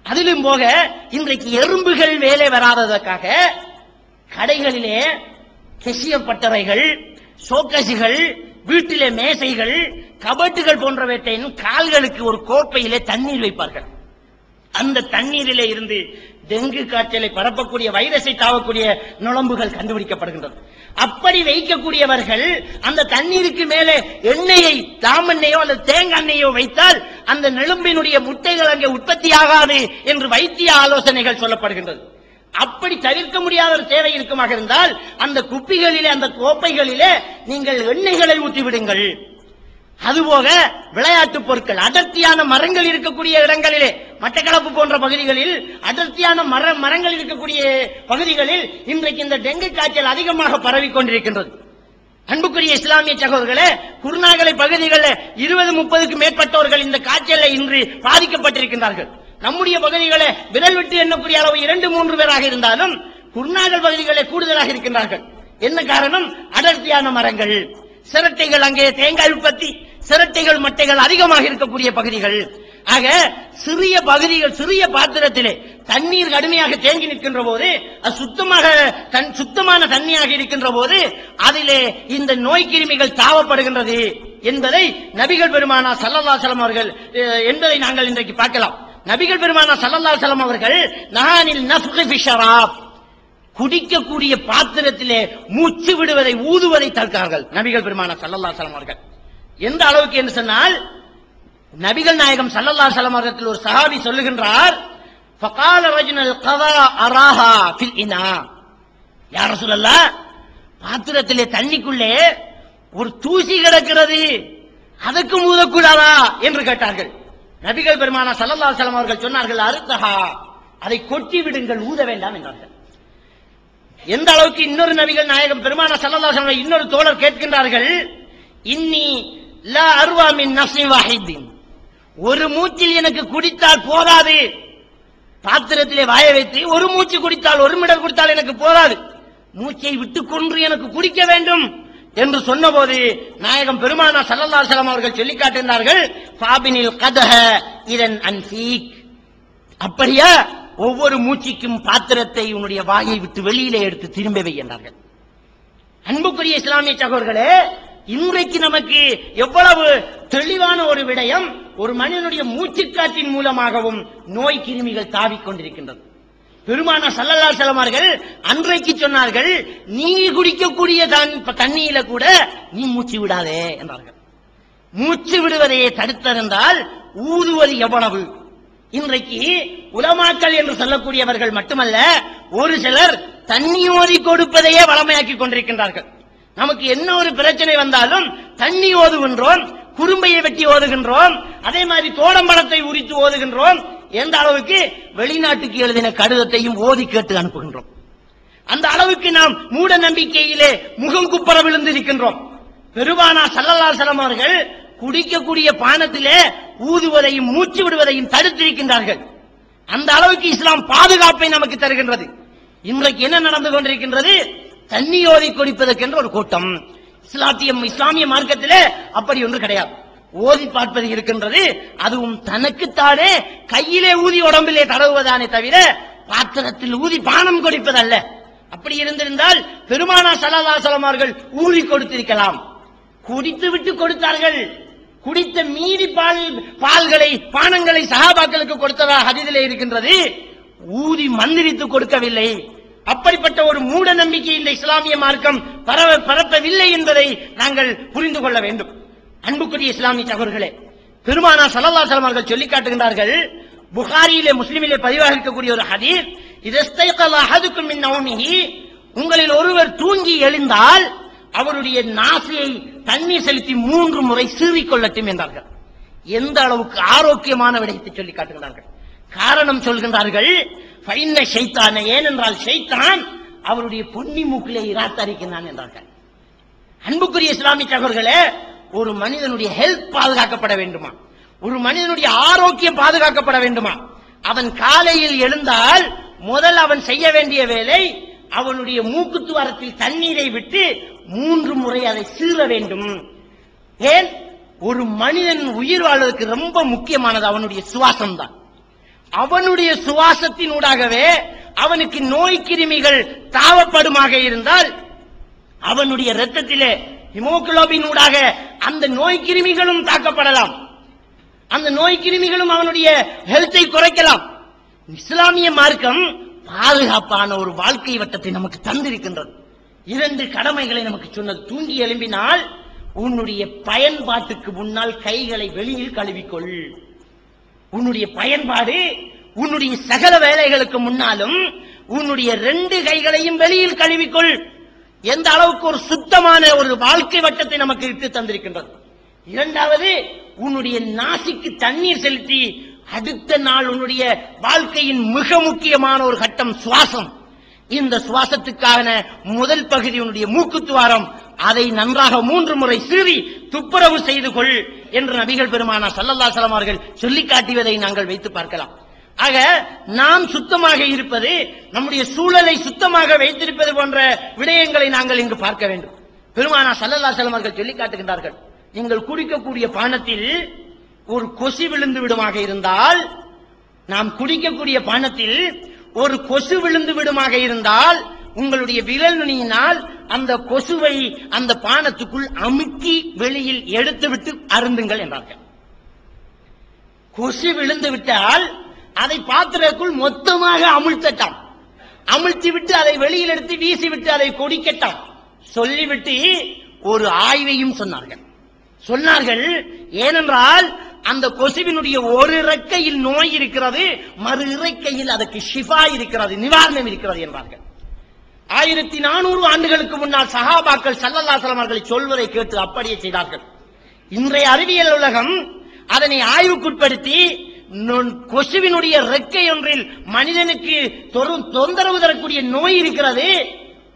அதிலும் போக இன்றைக்கு எறும்புகள் வேலை வராததற்காக கடைகளிலே கெசியப்பட்டவைகள், சோக்கசுகள், வீட்டிலே மேசைகள், கபட்டுகள் போன்றவற்றின் கால்களுக்கு ஒரு கோப்பையிலே தண்ணீர் வைப்பார்கள். அந்த தண்ணீரிலே இருந்து டெங்கு காய்ச்சலை பரப்பக்கூடிய வைரஸை தாவக்கூடிய நுளம்புகள் கண்டுபிடிக்கப்படுகின்றது. அப்படி வைக்கக்கூடியவர்கள் அந்த தண்ணீருக்கு மேலே எண்ணெயை, தாமெண்ணெயோ அல்லது தேங்காய் எண்ணெயோ வைத்தால் அந்த நெலும்பினுடைய முட்டைகள் அங்கே உற்பத்தியாகாது என்று வைத்திய ஆலோசனைகள் சொல்லப்படுகின்றது. அப்படி தவிர்க்க முடியாத ஒரு தேவை இருக்குமாக இருந்தால் அந்த குப்பிகளிலே, அந்த கோப்பைகளிலே நீங்கள் எண்ணெய்களை ஊற்றிவிடுங்கள். அதுபோக விளையாட்டு பொருட்கள், அடர்த்தியான மரங்கள் இருக்கக்கூடிய இடங்களிலே, மட்டக்களப்பு போன்ற பகுதிகளில் அடர்த்தியான மரங்கள் இருக்கக்கூடிய பகுதிகளில் இன்றைக்கு இந்த டெங்கு காய்ச்சல் அதிகமாக பரவிக் கொண்டிருக்கின்றது. அன்புக்குரிய இஸ்லாமிய சகோதரர்களே, குருநாகலை பகுதிகளில் 20-30க்கு மேற்பட்டவர்கள் இந்த காய்ச்சலை இன்று பாதிக்கப்பட்டிருக்கின்றார்கள். நம்முடைய பகுதிகளை விரல் விட்டு எண்ணக்கூடிய அளவு 2-3 பேராக இருந்தாலும் குர்நாகல் பகுதிகளே கூடுதலாக இருக்கின்றார்கள். என்ன காரணம்? அடர்த்தியான மரங்கள், சிரட்டைகள், அங்கே தேங்காய் உற்பத்தி, சிரட்டைகள் மட்டைகள் அதிகமாக இருக்கக்கூடிய பகுதிகள். ஆக சிறிய பகுதிகள், சிறிய பாத்திரத்திலே தண்ணீர் கடுமையாக தேங்கி நிற்கின்ற போது, அது சுத்தமான தண்ணியாக இருக்கின்ற போது அதிலே இந்த நோய் கிருமிகள் தாவப்படுகின்றது என்பதை நபிகள் பெருமானா ஸல்லல்லாஹு அலைஹி வஸல்லம் அவர்கள் என்பதை நாங்கள் இன்றைக்கு பார்க்கலாம். நபிகள் பெருமானா ஸல்லல்லாஹு அலைஹி வஸல்லம் அவர்கள் நஹானில் நஃப்கி ஃபி ஷராப், குடிக்கக்கூடிய பாத்திரத்திலே மூச்சு விடுவதை, ஊதுவதை தடுத்தார்கள் நபிகள் பெருமானா ஸல்லல்லாஹு அலைஹி வஸல்லம் அவர்கள். எந்த அளவுக்கு என்று சொன்னால், நபிகள் நாயகம் ஸல்லல்லாஹு அலைஹி வஸல்லம் அவர்கள் ஒரு சஹாபி சொல்லுகின்றார், ஃபகால ரஜுல் கதா அராஹா ஃபில் இனா, யா ரசூலல்லாஹ், பாத்திரத்திலே தண்ணிக்குள்ளே ஒரு தூசி கிடக்கிறது, அதற்கு ஊதக்கூடாதா என்று கேட்டார்கள். நபிகள் பெருமானா ஸல்லல்லாஹு அலைஹி வஸல்லம் அவர்கள் சொன்னார்கள், அர்த்தஹா, அதை கொட்டி விடுங்கள், ஊத வேண்டாம் என்றார்கள். எந்த அளவுக்கு இன்னொரு நபிகள் நாயகம் பெருமானா ஸல்லல்லாஹு அலைஹி வஸல்லம் இன்னொரு தோழர் கேட்கின்றார்கள், இன்னி லா அர்வா மின் நஃப்ஸின் வாஹிதின், ஒரு மூச்சில் எனக்கு குடித்தால் போதாது, பாத்திரத்திலே வாய வைத்து ஒரு மூச்சு குடித்தால், ஒரு மிடர் குடித்தால் எனக்கு போதாது, மூச்சை விட்டுக் கொன்று எனக்கு குடிக்க வேண்டும் என்று சொன்னபோது நாயகம் பெருமானா ஸல்லல்லாஹு அலைஹி வஸல்லம் அவர்கள் சொல்லி காட்டுகிறார்கள், ஃபாபினில் கதஹ இதன் அன்ஃபீக், அப்படியா ஒவ்வொரு மூச்சுக்கும் பாத்திரத்தை உன்னுடைய வாயை விட்டு வெளியிலே எடுத்து திரும்ப வை என்றார்கள். அன்புக்குரிய இஸ்லாமிய சகோதரர்களே, இன்றைக்கு நமக்கு எவ்வளவு தெளிவான ஒரு விடயம், ஒரு மனிதனுடைய மூச்சுக்காற்றின் மூலமாகவும் நோய் கிருமிகள் தாவிக் கொண்டிருக்கின்றது. பெருமானா ஸல்லல்லாஹு அலைஹி வஸல்லம் அவர்கள் அன்றைக்கு சொன்னார்கள், நீ குடிக்கக்கூடிய தண்ணியில கூட நீ மூச்சு விடாதே என்றார்கள். மூச்சு விடுவதையே தடுத்திருந்தால் ஊதுவது எவ்வளவு? இன்றைக்கு உலமாக்கள் என்று சொல்லக்கூடியவர்கள் மட்டுமல்ல, ஒரு சிலர் தண்ணி ஓதி கொடுப்பதையே வளமையாக்கி கொண்டிருக்கின்றார்கள். நமக்கு என்ன ஒரு பிரச்சனை வந்தாலும் தண்ணி ஓதுகின்றோம், குறும்பையை வெட்டி ஓதுகின்றோம், அதே மாதிரி தோடம்பழத்தை உரித்து ஓதுகின்றோம். எந்த அளவுக்கு வெளிநாட்டுக்கு எழுதின கடிதத்தையும் ஓதி கேட்டு அனுப்புகின்றோம். அந்த அளவுக்கு நாம் மூட நம்பிக்கையிலே முகம் குப்பர விழுந்திருக்கின்றோம். பெருமானா ஸல்லல்லாஹு அலைஹி வஸல்லம் அவர்கள் குடிக்கக்கூடிய பானத்திலே ஊதுவதையும் மூச்சு விடுவதையும் தடுத்திருக்கின்றார்கள். அந்த அளவுக்கு இஸ்லாம் பாதுகாப்பை நமக்கு தருகின்றது. இன்றைக்கு என்ன நடந்து கொண்டிருக்கின்றது? தண்ணி ஓதி குடிப்பதற்கென்ற ஒரு கூட்டம். இஸ்லாமிய மார்க்கத்திலே அப்படி ஒன்று கிடையாது. ஓதி பார்ப்பது இருக்கின்றது, அதுவும் தனக்குத்தானே கையிலே ஊதி உடம்பிலே தடவுவதானே தவிர பாத்திரத்தில் ஊதி பானம் கொடுப்பதல்ல. அப்படி இருந்திருந்தால் பெருமானா ஸல்லல்லாஹு அலைஹி வஸல்லம் அவர்கள் ஊதி கொடுத்திருக்கலாம். குடித்து விட்டு கொடுத்தார்கள். குடித்த மீதி பால்களை, பானங்களை சஹாபாக்களுக்கு கொடுத்ததாக ஹதீஸிலே இருக்கின்றது. ஊதி மந்திரித்து கொடுக்கவில்லை. அப்படிப்பட்ட ஒரு மூட நம்பிக்கை இந்த இஸ்லாமிய மார்க்கம் பரப்பவில்லை என்பதை நாங்கள் புரிந்து கொள்ள வேண்டும். அன்புக்குரிய இஸ்லாமிய சகோதரர்களே, பெருமானா ஸல்லல்லாஹு அலைஹி வஸல்லம் அவர்கள் சொல்லி காட்டுகின்றார்கள், புகாரியிலே முஸ்லிமிலே பதிவாக இருக்கக்கூடிய ஒரு ஹதீஸ், இதஸ்தைகல அஹதுக்கும் மின் நௌமிஹி, உங்களில் ஒருவர் தூங்கி எழுந்தால் அவருடைய நாசியை தண்ணீர் செலுத்தி 3 முறை சீறிக் கொள்ளட்டும் என்றார்கள். எந்த அளவுக்கு ஆரோக்கியமான விடயத்தை சொல்லி காட்டுகிறார்கள். காரணம் சொல்கின்றார்கள், ஃபைன்ன ஷைத்தான, ஏனென்றால் ஷைத்தான் அவருடைய பொன்னி மூக்கிலே இராத்தரிக்கிறான் என்றார்கள். அன்புக்குரிய இஸ்லாமிய சகோதரர்களே, ஒரு மனிதனுடைய ஹெல்த் பாதுகாக்கப்பட வேண்டுமா, ஒரு மனிதனுடைய ஆரோக்கியம் பாதுகாக்கப்பட வேண்டுமா, அவன் காலையில் எழுந்தால் முதல் அவன் செய்ய வேண்டிய வேலை, அவனுடைய மூக்குத்துவாரத்தில் தண்ணீரை விட்டு 3 முறை அதை சீற வேண்டும். ஏன்? ஒரு மனிதன் உயிர் வாழ்வதற்கு ரொம்ப முக்கியமானது அவனுடைய சுவாசம் தான். அவனுடைய சுவாசத்தினூடாகவே அவனுக்கு நோய் கிருமிகள் தாவப்படுமாக இருந்தால் அவனுடைய இரத்தத்திலே ஹீமோகுளோபின் ஊடாக அந்த நோய் கிருமிகளும் தாக்கப்படலாம். அந்த நோய் கிருமிகளும் அவனுடைய ஹெல்த்தை குறைக்கலாம். இஸ்லாமிய மார்க்கம் பாதுகாப்பான ஒரு வாழ்க்கை வட்டத்தை நமக்கு தந்திருக்கின்றது. 2 கடமைகளை நமக்கு சொன்னது. தூங்கி எழும்பினால் உன்னுடைய பயன்பாட்டுக்கு முன்னால் கைகளை வெளியில் கழுவிக்கொள். உன்னுடைய பயன்பாடு, உன்னுடைய சகல வேலைகளுக்கு முன்னாலும் உன்னுடைய 2 கைகளையும் வெளியில் கழுவிக்கொள். எந்த அளவுக்கு ஒரு சுத்தமான ஒரு வாழ்க்கை வட்டத்தை நமக்கு இட்டு தந்திருக்கின்றது. 2வது, உன்னுடைய நாசிக்கு தண்ணீர் செலுத்தி அடுத்த நாள் உன்னுடைய வாழ்க்கையின் மிக முக்கியமான ஒரு கட்டம் சுவாசம். இந்த சுவாசத்துக்கான முதல் பகுதி உன்னுடைய மூக்குத்துவாரம், அதை நன்றாக 3 முறை சீறி துப்புரவு செய்து கொள் என்று நபிகள் பெருமானா ஸல்லல்லாஹு அலைஹி வஸல்லம் அவர்கள் சொல்லி காட்டியதை நாங்கள் வைத்து பார்க்கலாம். ஆக நாம் சுத்தமாக இருப்பது, நம்முடைய சூழலை சுத்தமாக வைத்திருப்பது போன்ற விடயங்களை நாங்கள் இங்கு பார்க்க வேண்டும். பெருமானார் ஸல்லல்லாஹு அலைஹி வஸல்லம் அவர்கள் சொல்லி காட்டுகின்றார்கள், நீங்கள் குடிக்கக்கூடிய பானத்தில் ஒரு கொசு விழுந்து விடுமாக இருந்தால், நாம் குடிக்கக்கூடிய பானத்தில் ஒரு கொசு விழுந்து விடுமாக இருந்தால், உங்களுடைய விரல் நுனியினால் அந்த கொசுவை அந்த பானத்துக்குள் அமுக்கி வெளியில் எடுத்துவிட்டு அருந்துங்கள் என்றார்கள். கொசு விழுந்து விட்டால் அதை பாத்திரக்குள் மொத்தமாக அமுழ்த்தட்டாம், அமுழ்த்தி விட்டு அதை வெளியில் எடுத்து வீசிவிட்டு அதை கொடிக்கட்டாம் சொல்லிவிட்டு ஒரு ஆய்வையும் சொன்னார்கள். ஏனென்றால் அந்த கொசுவினுடைய ஒரு இறக்கையில் நோய் இருக்கிறது, மறு இறக்கையில் அதற்கு ஷிஃபா இருக்கிறது, நிவாரணம் இருக்கிறது என்றார்கள். 1400 ஆண்டுகளுக்கு முன்னால் சஹாபாக்கள் ஸல்லல்லாஹு அலைஹி வஸல்லம் அவர்களை சொல்வதை கேட்டு அப்படியே செய்தார்கள். இன்றைய அறிவியல் உலகம் அதனை ஆய்வுக்குட்படுத்தி கொசுவினுடைய இறக்கை ஒன்றில் மனிதனுக்கு தொந்தரவு தரக்கூடிய நோய் இருக்கிறது,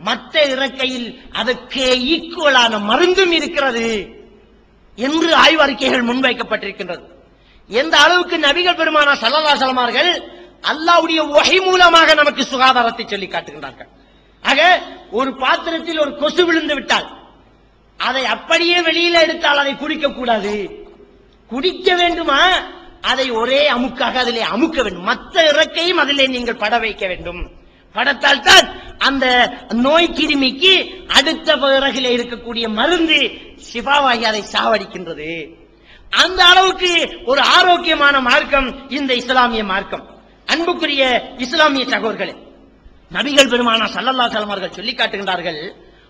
மற்ற இறக்கையில் அதற்கு ஈக்குவலான மருந்தும் இருக்கிறது என்று ஆய்வறிக்கைகள் முன்வைக்கப்பட்டிருக்கின்றது. எந்த அளவுக்கு நபிகள் பெருமானார் ஸல்லல்லாஹு அலைஹி வஸல்லம் அவர்கள் அல்லாஹ்வுடைய வஹி மூலமாக நமக்கு சுகாதாரத்தை சொல்லி காட்டுகின்றார்கள். ஆக ஒரு பாத்திரத்தில் ஒரு கொசு விழுந்து விட்டால் அதை அப்படியே வெளியில எடுத்தால் அதை குடிக்க கூடாது. குடிக்க வேண்டுமா, அதை ஒரே அமுக்காக அதிலே அமுக்க வேண்டும், மற்ற இறக்கையும் அதிலே நீங்கள் பட வைக்க வேண்டும். படத்தால் தான் அந்த நோய் கிருமிக்கு அடுத்த பிறகிலே இருக்கக்கூடிய மருந்து ஷிஃபாவாகி அதை சாவடிக்கின்றது. அந்த அளவுக்கு ஒரு ஆரோக்கியமான மார்க்கம் இந்த இஸ்லாமிய மார்க்கம். அன்புக்குரிய இஸ்லாமிய சகோதரர்களே, நபிகள் பெருமானார் ஸல்லல்லாஹு அலைஹி வஸல்லம் அவர்கள் சொல்லி காட்டுகின்றார்கள்,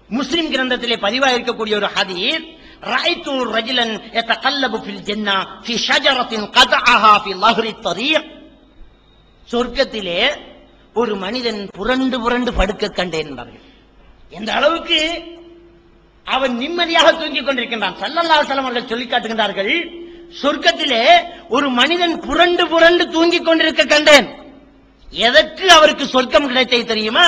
முஸ்லிம் கிரந்தத்திலே பதிவாக இருக்கக்கூடிய ஒரு ஹதீஸ், ரஅய்து ரஜுலன் யதகல்லபு ஃபில் ஜன்னah ஃபி ஷஜரத்தின் கதஅஹா ஃபி ظهر الطريق. சொர்க்கத்திலே ஒரு மனிதன் புரண்டு புரண்டு படுக்க கண்டேன் என்றார்கள். எந்த அளவுக்கு அவன் நிம்மதியாக தூங்கிக் கொண்டிருக்கின்றான். ஸல்லல்லாஹு அலைஹி வஸல்லம் அவர்கள் சொல்லி காட்டுகின்றார்கள், சொர்க்கத்திலே ஒரு மனிதன் புரண்டு புரண்டு தூங்கிக் கொண்டிருக்க கண்டேன். எதற்கு அவருக்கு சொர்க்கம் கிடைத்தது தெரியுமா?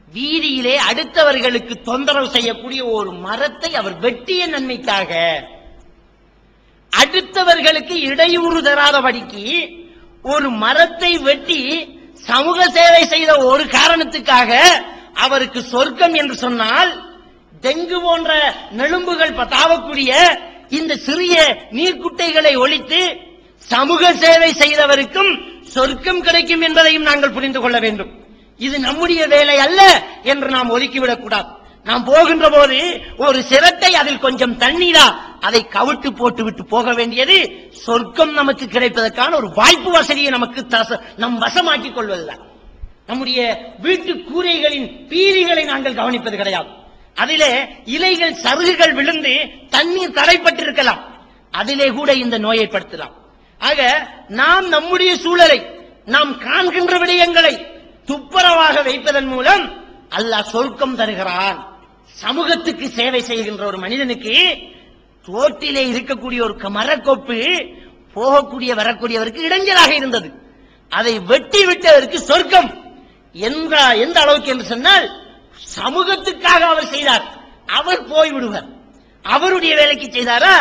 வீதியிலே அடுத்தவர்களுக்கு தொந்தரவு செய்யக்கூடிய ஒரு மரத்தை அவர் வெட்டிய நன்மைக்காக, அடுத்தவர்களுக்கு இடையூறு தராதபடிக்கு ஒரு மரத்தை வெட்டி சமூக சேவை செய்த ஒரு காரணத்துக்காக அவருக்கு சொர்க்கம் என்று சொன்னால், டெங்கு போன்ற நெலும்புகள் தாவக்கூடிய இந்த சிறிய நீர்க்குட்டைகளை ஒழித்து சமூக சேவை செய்தவருக்கும் சொர்க்கம் கிடைக்கும் என்பதையும் நாங்கள் புரிந்து கொள்ள வேண்டும். இது நம்முடைய வேலை அல்ல என்று நாம் ஒதுக்கிவிடக் கூடாது. நாம் போகின்ற போது ஒரு சிரட்டை, அதில் கொஞ்சம் தண்ணீரா, அதை கவிட்டு போட்டு விட்டு போக வேண்டியது சொர்க்கம் நமக்கு கிடைப்பதற்கான ஒரு வாய்ப்பு வசதியை நமக்கு நம் வசமாக்கிக் கொள்வதுதான். நம்முடைய வீட்டு கூரைகளின் பீலிகளை நாங்கள் கவனிப்பது கிடையாது. அதிலே இலைகள் சருகுகள் விழுந்து தண்ணீர் தடைப்பட்டிருக்கலாம், அதிலே கூட இந்த நோயை படுத்தலாம். ஆக நாம் நம்முடைய சூழலை, நாம் காண்கின்ற விடயங்களை துப்புரவாக வைப்பதன் மூலம் அல்லாஹ் சொர்க்கம் தருகிறான். சமூகத்துக்கு சேவை செய்கின்ற ஒரு மனிதனுக்கு தோட்டிலே இருக்கக்கூடிய ஒரு மரக்கொப்பு போகக்கூடிய வரக்கூடியவருக்கு இடைஞ்சலாக இருந்தது, அதை வெட்டி விட்டதற்கு சொர்க்கம் எந்த அளவுக்கு என்று சொன்னால், சமூகத்துக்காக அவர் செய்தார், அவர் போய்விடுவார். அவருடைய வேலைக்கு செய்தாரா,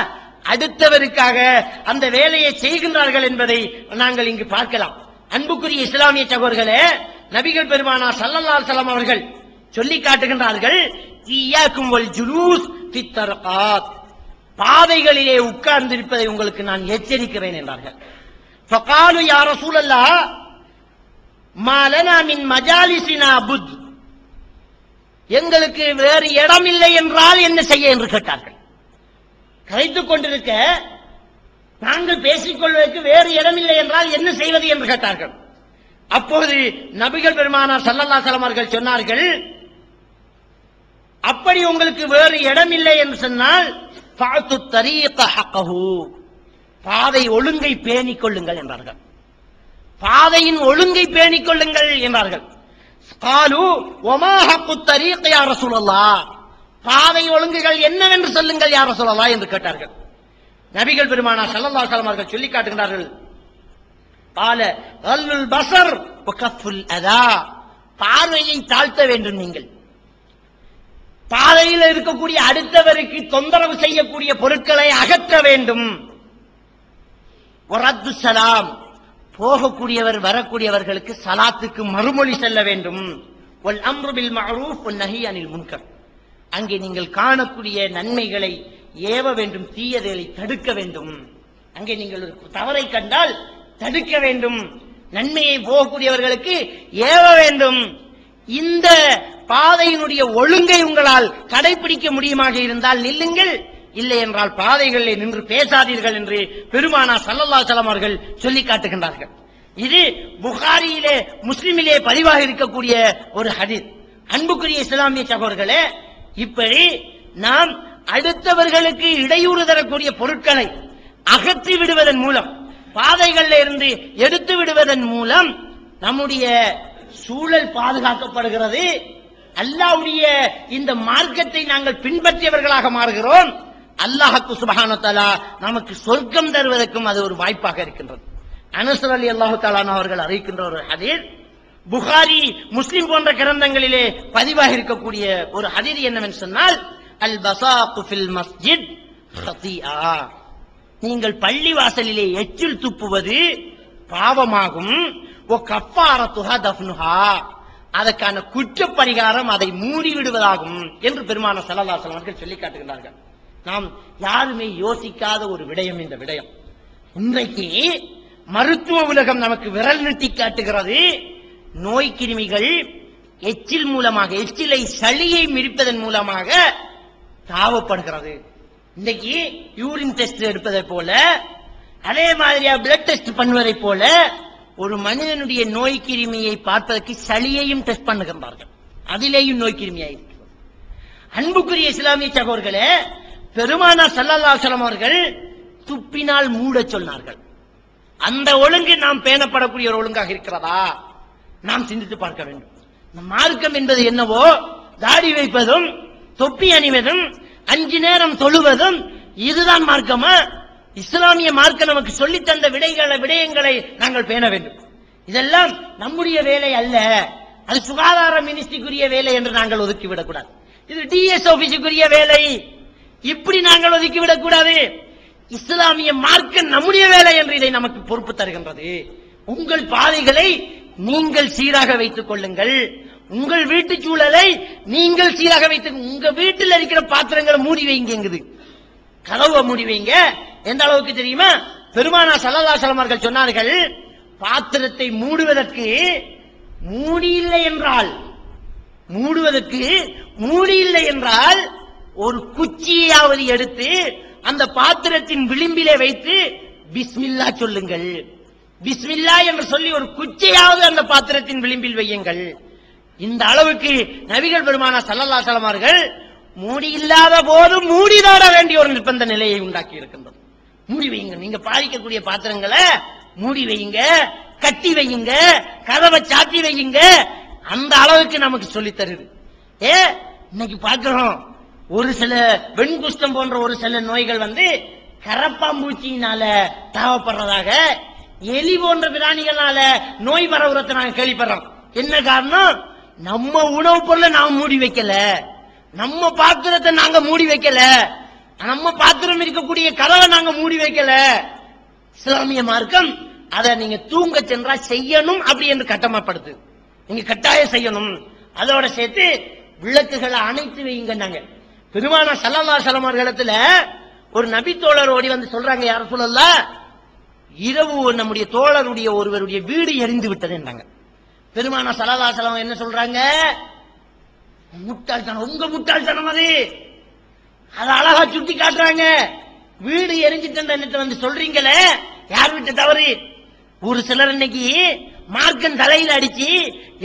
அடுத்தவருக்காக அந்த வேலையை செய்கின்றார்கள் என்பதை நாங்கள் இங்கு பார்க்கலாம். அன்புக்குரிய இஸ்லாமிய சகோதரர்களே, நபிகள் பெருமானார் ஸல்லல்லாஹு அலைஹி வஸல்லம் அவர்கள் சொல்லி காட்டுகின்றார்கள், இய்யாக்கும் வல் ஜுலூஸ் ஃபித் தர்காத், பாதைகளிலே உட்கார்ந்திருப்பதை உங்களுக்கு நான் எச்சரிக்கிறேன் என்றார்கள். ஃபகாலு யா ரசூலல்லாஹ் மா லனா மின் மஜாலிஸினா புத், எங்களுக்கு வேறு இடம் இல்லை என்றால் என்ன செய்ய என்று கேட்டார்கள். கரைத்துக் கொண்டிருக்க நாங்கள் பேசிக்கொள்வதற்கு வேறு இடமில்லை என்றால் என்ன செய்வது என்று கேட்டார்கள். அப்போது நபிகள் பெருமானார் ஸல்லல்லாஹு அலைஹி வஸல்லம் அவர்கள் சொன்னார்கள், அப்படி உங்களுக்கு வேறு இடமில்லை என்று சொன்னால் ஃபஅத்து தரீக ஹக்கஹு, பாதை ஒழுங்கை பேணிக் கொள்ளுங்கள் என்றார்கள். பாதையின் ஒழுங்கை பேணிக் கொள்ளுங்கள் என்றார்கள். காலு வமா ஹக்கு தரீக யா ரசூலல்லாஹ், பாதை ஒழுங்குகள் என்னவென்று சொல்லுங்கள் யா ரசூலல்லாஹ் என்று கேட்டார்கள். நபிகள் பெருமானார் ஸல்லல்லாஹு அலைஹி வஸல்லம் அவர்கள் சொல்லி காட்டுகிறார்கள், قال غض البصر وكف الاذى, பார்வையை தாழ்த்த வேண்டும். நீங்கள் பாதையில் இருக்கக்கூடிய அடுத்தவருக்கு தொந்தரவு செய்யக்கூடிய பொருட்களை அகற்ற வேண்டும். வரத்து சலாம், போகக்கூடியவர் வரக்கூடியவர்களுக்கு சலாத்துக்கு மறுமொழி செல்ல வேண்டும். வல் அம்ரு பில் மஅரூஃப் வன் நஹி அனில் முன்கர். அங்கே நீங்கள் காணக்கூடிய நன்மைகளை ஏவ வேண்டும், தீயதை தடுக்க வேண்டும். அங்கே நீங்கள் ஒரு தவறை கண்டால் தடுக்க வேண்டும், நன்மையை போகக்கூடியவர்களுக்கு ஏவ வேண்டும். இந்த பாதையினுடைய ஒழுங்கை உங்களால் கடைபிடிக்க முடியுமாக இருந்தால் நில்லுங்கள், இல்லை என்றால் பாதைகளில் நின்று பேசாதீர்கள் என்று பெருமானா ஸல்லல்லாஹு அலைஹி வஸல்லம் அவர்கள் சொல்லி காட்டுகின்றார்கள். இது புகாரியிலே முஸ்லிமிலே பதிவாக இருக்கக்கூடிய ஒரு ஹதீஸ். அன்புக்குரிய இஸ்லாமிய சகோதரர்களே, இப்படி நாம் அடுத்தவர்களுக்கு இடையூறு தரக்கூடிய பொருட்களை அகற்றி விடுவதன் மூலம், பாதைகளில் இருந்து எடுத்து விடுவதன் மூலம் நம்முடைய சூழல் பாதுகாக்கப்படுகிறது. அல்லாஹ்வுடைய இந்த மார்க்கத்தை நாங்கள் பின்பற்றியவர்களாக மாறுகிறோம். அல்லாஹ் சுப்ஹானஹு வ தஆலா நமக்கு சொர்க்கம் தருவதற்கும் அது ஒரு வாய்ப்பாக இருக்கின்றது. அனஸ் ரலியல்லாஹு தஆலா அவர்கள் அறிவிக்கின்ற ஒரு ஹதீஸ், புகாரி முஸ்லிம் போன்ற கிரந்தங்களிலே பதிவாக இருக்கக்கூடிய ஒரு ஹதீஸ் என்னவென்று சொன்னால், அல் பஸாத்து ஃபில் மஸ்ஜித் ஹதீஆ. நீங்கள் பள்ளி வாசலிலே எச்சில் துப்புவது பாவமாகும். ஒ கஃபாரத்துஹா தஃப்னுஹா, அதற்கான குற்ற பரிகாரம் அதை மூடிவிடுவதாகும் என்று பெருமானார் ஸல்லல்லாஹு அலைஹி வஸல்லம் அவர்கள் சொல்லி காட்டுகிறார்கள். நாம் யாருமே யோசிக்காத ஒரு விடயம் இந்த விடயம். இன்றைக்கு மருத்துவ உலகம் நமக்கு விரல் நீட்டி காட்டுகிறது. நோய் கிருமிகள் எச்சில் மூலமாக, எச்சிலை சளியை மிதிப்பதன் மூலமாக தாவப்படுகிறது. இன்னைக்கு யூரின் டெஸ்ட் எடுப்பதை போல, அதே மாதிரியா பிளட் டெஸ்ட் பண்ணுவதை போல ஒரு மனிதனுடைய நோய் கிருமியை பார்ப்பதற்கு சளியையும் டெஸ்ட் பண்ணுகின்றார்கள். அதிலேயும் நோய் கிருமியாயிருக்கிறது. அன்புக்குரிய இஸ்லாமிய சகோதரர்களே, பெருமானார் ஸல்லல்லாஹு அலைஹி வஸல்லம் அவர்கள் துப்பினால் மூட சொன்னார்கள். அந்த ஒழுங்கு நாம் பேணப்படக்கூடிய ஒரு ஒழுங்காக இருக்கிறதா? நாம் சிந்தித்து பார்க்க வேண்டும். இந்த மார்க்கம் என்பது என்னவோ, தாடி வைப்பதும் தொப்பி அணிவதும் 5 நேரம் தொழுவதும் இதுதான் மார்க்கமா? இஸ்லாமிய மார்க்கம் நமக்கு சொல்லித் தந்த விடயங்களை நாங்கள் பேண வேண்டும். இதெல்லாம் நம்முடைய வேலை அல்ல, அது சுகாதார மினிஸ்ட்ரிக்குரிய வேலை என்று நாங்கள் ஒதுக்கிவிடக் கூடாது. இது டிஎஸ் ஆபீஸுக்குரிய வேலை, இப்படி நாங்கள் ஒதுக்கிவிடக் கூடாது. இஸ்லாமிய மார்க்கம் நம்முடைய வேலை என்று இதை நமக்கு பொறுப்பு தருகின்றது. உங்கள் பாதைகளை நீங்கள் சீராக வைத்துக் கொள்ளுங்கள், உங்கள் வீட்டு சூழலை நீங்கள் சீராக வைத்து, உங்க வீட்டில் இருக்கிற பாத்திரங்களை மூடி வைங்க, கதவை மூடி வைங்க. எந்த அளவுக்கு தெரியுமா? பெருமானார் ஸல்லல்லாஹு அலைஹி வஸல்லம் அவர்கள் சொன்னார்கள், பாத்திரத்தை மூடுவதற்கு மூடி இல்லை என்றால் ஒரு குச்சியாவது எடுத்து அந்த பாத்திரத்தின் விளிம்பிலே வைத்து பிஸ்மில்லா சொல்லுங்கள். பிஸ்மில்லா என்று சொல்லி ஒரு குச்சியாவது அந்த பாத்திரத்தின் விளிம்பில் வையுங்கள். இந்த அளவுக்கு நபிகள் பெருமானார் ஸல்லல்லாஹு அலைஹி வஸல்லம் அவர்கள் மூடி இல்லாத போது மூடிதாட வேண்டிய ஒரு நிர்பந்த நிலையை உண்டாக்கி இருக்கின்றது. மூடி வையுங்க, நீங்க பாதிக்கக்கூடிய பாத்திரங்களை மூடி வையுங்க, கட்டி வையுங்க, கதவை சாத்தி வையுங்க. அந்த அளவுக்கு நமக்கு சொல்லி தருது. இன்னைக்கு பார்க்கிறோம், ஒரு சில வெண்குஷ்டம் போன்ற ஒரு சில நோய்கள் கரப்பாம்பூச்சியினால தாவப்படுறதாக, எலி போன்ற பிராணிகளால நோய் பரவுறதை நாங்க கேள்விப்படுறோம். என்ன காரணம்? நம்ம உணவுப் பொருளை நாம் மூடி வைக்கல, நம்ம பாத்திரத்தை நாங்க மூடி வைக்கல, நம்ம பாத்திரம் இருக்கக்கூடிய கதவை நாங்க மூடி வைக்கல. இஸ்லாமிய மார்க்கம் அதை நீங்க தூங்க சென்றா செய்யணும் அப்படி என்று கட்டமைப்படுத்து, நீங்க கட்டாயம் செய்யணும். அதோட சேர்த்து விளக்குகளை அணைத்து வைங்க. பெருமானார் ஸல்லல்லாஹு அலைஹி வஸல்லம் அவர்களிடத்துல ஒரு நபி தோழர் ஓடி வந்து சொல்றாங்க, யார் ரசூலல்லாஹ், இரவு நம்முடைய தோழருடைய ஒருவருடைய வீடு எரிந்து விட்டது என்றாங்க. பெருமானார் ஸல்லல்லாஹு அலைஹி வஸல்லம் என்ன சொல்றாங்க? முட்டாள்தனம், உங்க முட்டாள்தனம் அது. அதை அழகா சுட்டி காட்டுறாங்க. வீடு எரிஞ்சிட்டு வந்து சொல்றீங்களே, யார் வீட்டு தவறு? ஒரு சிலர் இன்னைக்கு மார்க்கம் தலையில அடிச்சு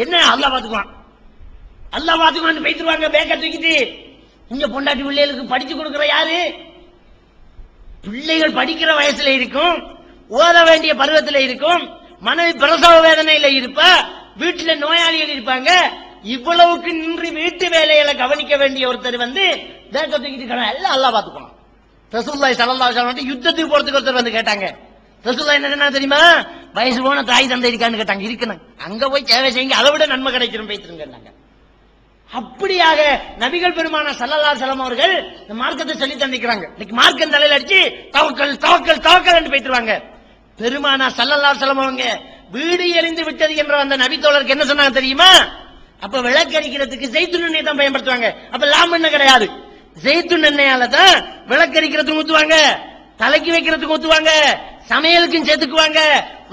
என்ன அல்லாஹ் பாத்துக்குவான் பேசிடுவாங்க. பேக்க தூக்கிட்டு இங்க பொண்டாட்டி பிள்ளைகளுக்கு படிச்சு கொடுக்கிற யாரு? பிள்ளைகள் படிக்கிற வயசுல இருக்கும், ஓத வேண்டிய பருவத்தில் இருக்கும், மனைவி பிரசவ வேதனையில இருப்ப, வீட்டுல நோயாளிகள் இருப்பாங்க. இவ்வளவுக்கு நின்று வீட்டு வேலைகளை கவனிக்க வேண்டிய ஒருத்தர் பேக்க தூக்கிட்டு எல்லாம் அல்லாஹ் பாத்துக்குவான். ரசூலுல்லாஹி ஸல்லல்லாஹு அலைஹி வஸல்லம் யுத்தத்துக்கு போறதுக்கு ஒருத்தர் கேட்டாங்க. ரசூலுல்லாஹ் என்ன தெரியுமா? வயசு போன தாய் தந்தை இருக்கான்னு கேட்டாங்க. இருக்கணும், அங்க போய் சேவை செய்யுங்க, அதை விட நன்மை கிடைச்சிரும் பேசிருங்க. அப்படியாக நபிகள் பெருமானார் ஸல்லல்லாஹு அலைஹி வஸல்லம் அவர்கள் இந்த மார்க்கத்தை சொல்லி தந்திக்கிறாங்க. இன்னைக்கு மார்க்கம் தலையில அடிச்சு தவக்கல் தவக்கல் தவக்கல் என்று பேசிடுவாங்க. பெருமானா ஸல்லல்லாஹு அலைஹி வஸல்லம் அவங்க வீடு எரிந்து விட்டது என்ற அந்த நபி தோழருக்கு என்ன சொன்னாங்க தெரியுமா? அப்ப விளக்கரிக்கிறதுக்கு ஜெய்துன் எண்ணெய் தான் பயன்படுத்துவாங்க. அப்ப லாம் எண்ணெய் கிடையாது. ஜெய்துன் எண்ணெயால தான் விளக்கரிக்கிறதுக்கு ஊத்துவாங்க, தலைக்கு வைக்கிறதுக்கு ஊத்துவாங்க, சமையலுக்கும் சேர்த்துக்குவாங்க,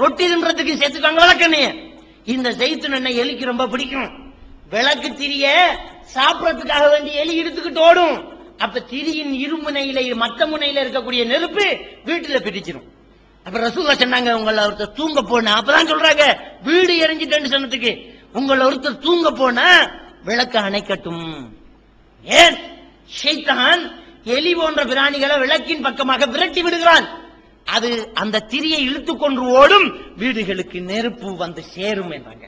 ரொட்டி தின்றதுக்கும் சேர்த்துக்குவாங்க விளக்கெண்ணெய். இந்த ஜெய்துன் எண்ணெய் எலிக்கு ரொம்ப பிடிக்கும். விளக்கு திரிய சாப்பிடறதுக்காக வேண்டி எலி எடுத்துக்கிட்டு ஓடும். அப்ப திரியின் இருமுனையில மத்த முனையில இருக்கக்கூடிய நெருப்பு வீட்டுல பிடிச்சிடும். அப்ப ரசூலுல்லாஹ் சொன்னாங்க, உங்களை ஒருத்தர் தூங்க போனா, அப்பதான் சொல்றாங்க வீடு எரிஞ்சிட்டேன்னு சொன்னதுக்கு, உங்களை ஒருத்தர் தூங்க போனா விளக்க அணைக்கட்டும். ஏன்? ஷைத்தான் எலி போன்ற பிராணிகளை விளக்கின் பக்கமாக விரட்டி விடுகிறான். அது அந்த திரியை இழுத்து கொண்டு ஓடும், வீடுகளுக்கு நெருப்பு வந்து சேரும் என்றாங்க.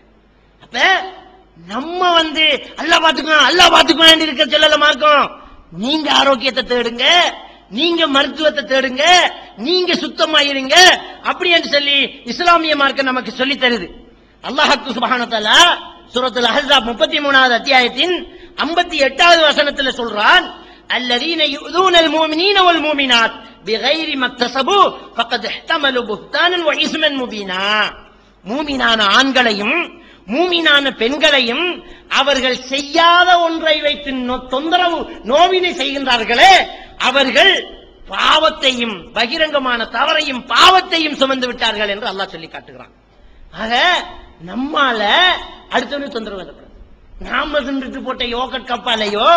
அப்ப நம்ம அல்லாஹ் பாத்துக்குவான் இருக்க சொல்லல மார்க்கம். நீங்க ஆரோக்கியத்தை தேடுங்க, நீங்க மருத்துவத்தை தேடுங்க, நீங்க சுத்தமாயிருங்க அப்படி என்று சொல்லி இஸ்லாமிய மார்க்கம் நமக்கு சொல்லி தருது. அல்லாஹ் சுப்ஹானஹு வ தஆலா சூரத்துல் அஹ்ஸாப் 33வது அத்தியாயத்தின் 58வது வசனத்துல சொல்றான், அல்லதீன யுதூனல் முஃமினீன வல் முஃமினாத் பிகைரி மக்தஸபு ஃபகத் இஹ்தமலு புஹ்தானன் வ இஸ்மன் முபீனா. மூமினான ஆண்களையும் மூமினான பெண்களையும் அவர்கள் செய்யாத ஒன்றை வைத்து தொந்தரவு நோவினை செய்கின்றார்களே, அவர்கள் பாவத்தையும் பகிரங்கமான தவறையும் பாவத்தையும் சுமந்து விட்டார்கள் என்று அல்லாஹ் சொல்லி காட்டுகிறான். ஆக நம்மால அடுத்தவனுக்கு தொந்தரவு வரக்கூடாது. நாம தின்றுட்டு போட்ட யோகட் கப்பாலேயோ,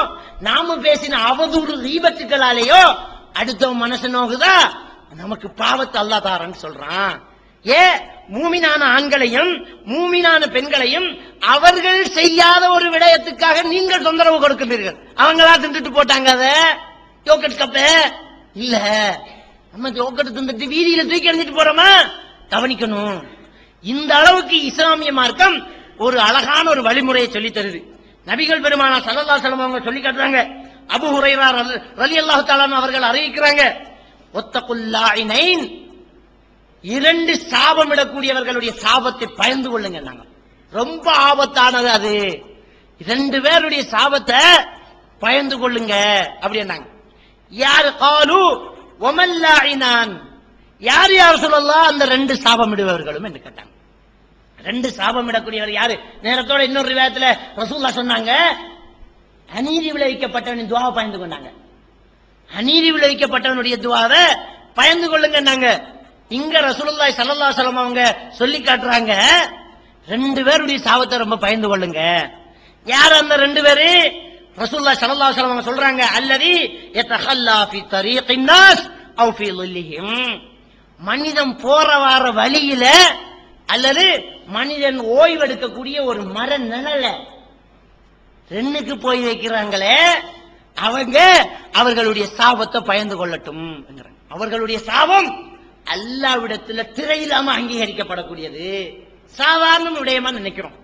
நாம பேசின அவதூறு தீபத்துக்களாலேயோ அடுத்தவன் மனசு நோகுதா, நமக்கு பாவத்தை அல்லாஹ் தாரன்னு சொல்றான். மூமினான ஆண்களையும் மூமினான பெண்களையும் அவர்கள் செய்யாத ஒரு விடயத்துக்காக நீங்கள் தொந்தரவு கொடுக்கிறீர்கள். அவங்களா தின்றுட்டு போட்டாங்க அத யோகட் கப்ப இல்ல, நம்ம யோகட் தின்றுட்டு வீதியில தூக்கி எறிஞ்சிட்டு போறோமா, கவனிக்கணும். இந்த அளவுக்கு இஸ்லாமிய மார்க்கம் ஒரு அழகான ஒரு வழிமுறையை சொல்லி தருது. நபிகள் பெருமானா ஸல்லல்லாஹு அலைஹி வஸல்லம் அவங்க சொல்லி காட்டுறாங்க. அபூ ஹுரைரா ரலியல்லாஹு தஆலா அவர்கள் அறிவிக்கிறாங்க, ஒத்தகுல் லாயினைன், இரண்டு சாபமிடக்கூடியவர்களுடைய சாபத்தை பயந்து கொள்ளுங்க. நாங்க ரொம்ப ஆபத்தானது அது, இரண்டு பேருடைய சாபத்தை பயந்து கொள்ளுங்க அப்படின்னாங்க. யார் காலு வமல் லாயினான், யார் யார் சொல்லலாம் அந்த ரெண்டு சாபமிடுபவர்களும் என்று கேட்டாங்க. ரெண்டு சாபமிடக்கூடியவர் யாரு? நேரத்தோட இன்னொரு ரிவாயத்துல ரசூலுல்லாஹ் சொன்னாங்க, அநீதி விளைவிக்கப்பட்டவனின் துஆவை பயந்து கொண்டாங்க. அநீதி விளைவிக்கப்பட்டவனுடைய துஆவை பயந்து கொள்ளுங்க. இங்க ரசூலுல்லாஹி ஸல்லல்லாஹு அலைஹி வஸல்லம் அவங்க சொல்லி காட்டுறாங்க, ரெண்டு பேருடைய சாபத்தை ரொம்ப பயந்து கொள்ளுங்க. யார் அந்த ரெண்டு பேரு? ரசூலுல்லாஹி ஸல்லல்லாஹு அலைஹி வஸல்லம் சொல்றாங்க, அல்லதி யதஹல்லா ஃபீ தரீகின் நாஸ் அவ் ஃபீ லில்லிஹிம், மனிதன் போற வார வழியில அல்லது மனிதன் ஓய்வெடுக்கக்கூடிய ஒரு மர நிழல ரெண்டுக்கு போய் வைக்கிறாங்களே, அவங்க அவர்களுடைய சாபத்தை பயந்து கொள்ளட்டும். அவர்களுடைய சாபம் அல்லாஹ்விடத்துல திரையில்லாம அங்கீகரிக்கப்படக்கூடியது. சாதாரண விடயமா நினைக்கிறோம்.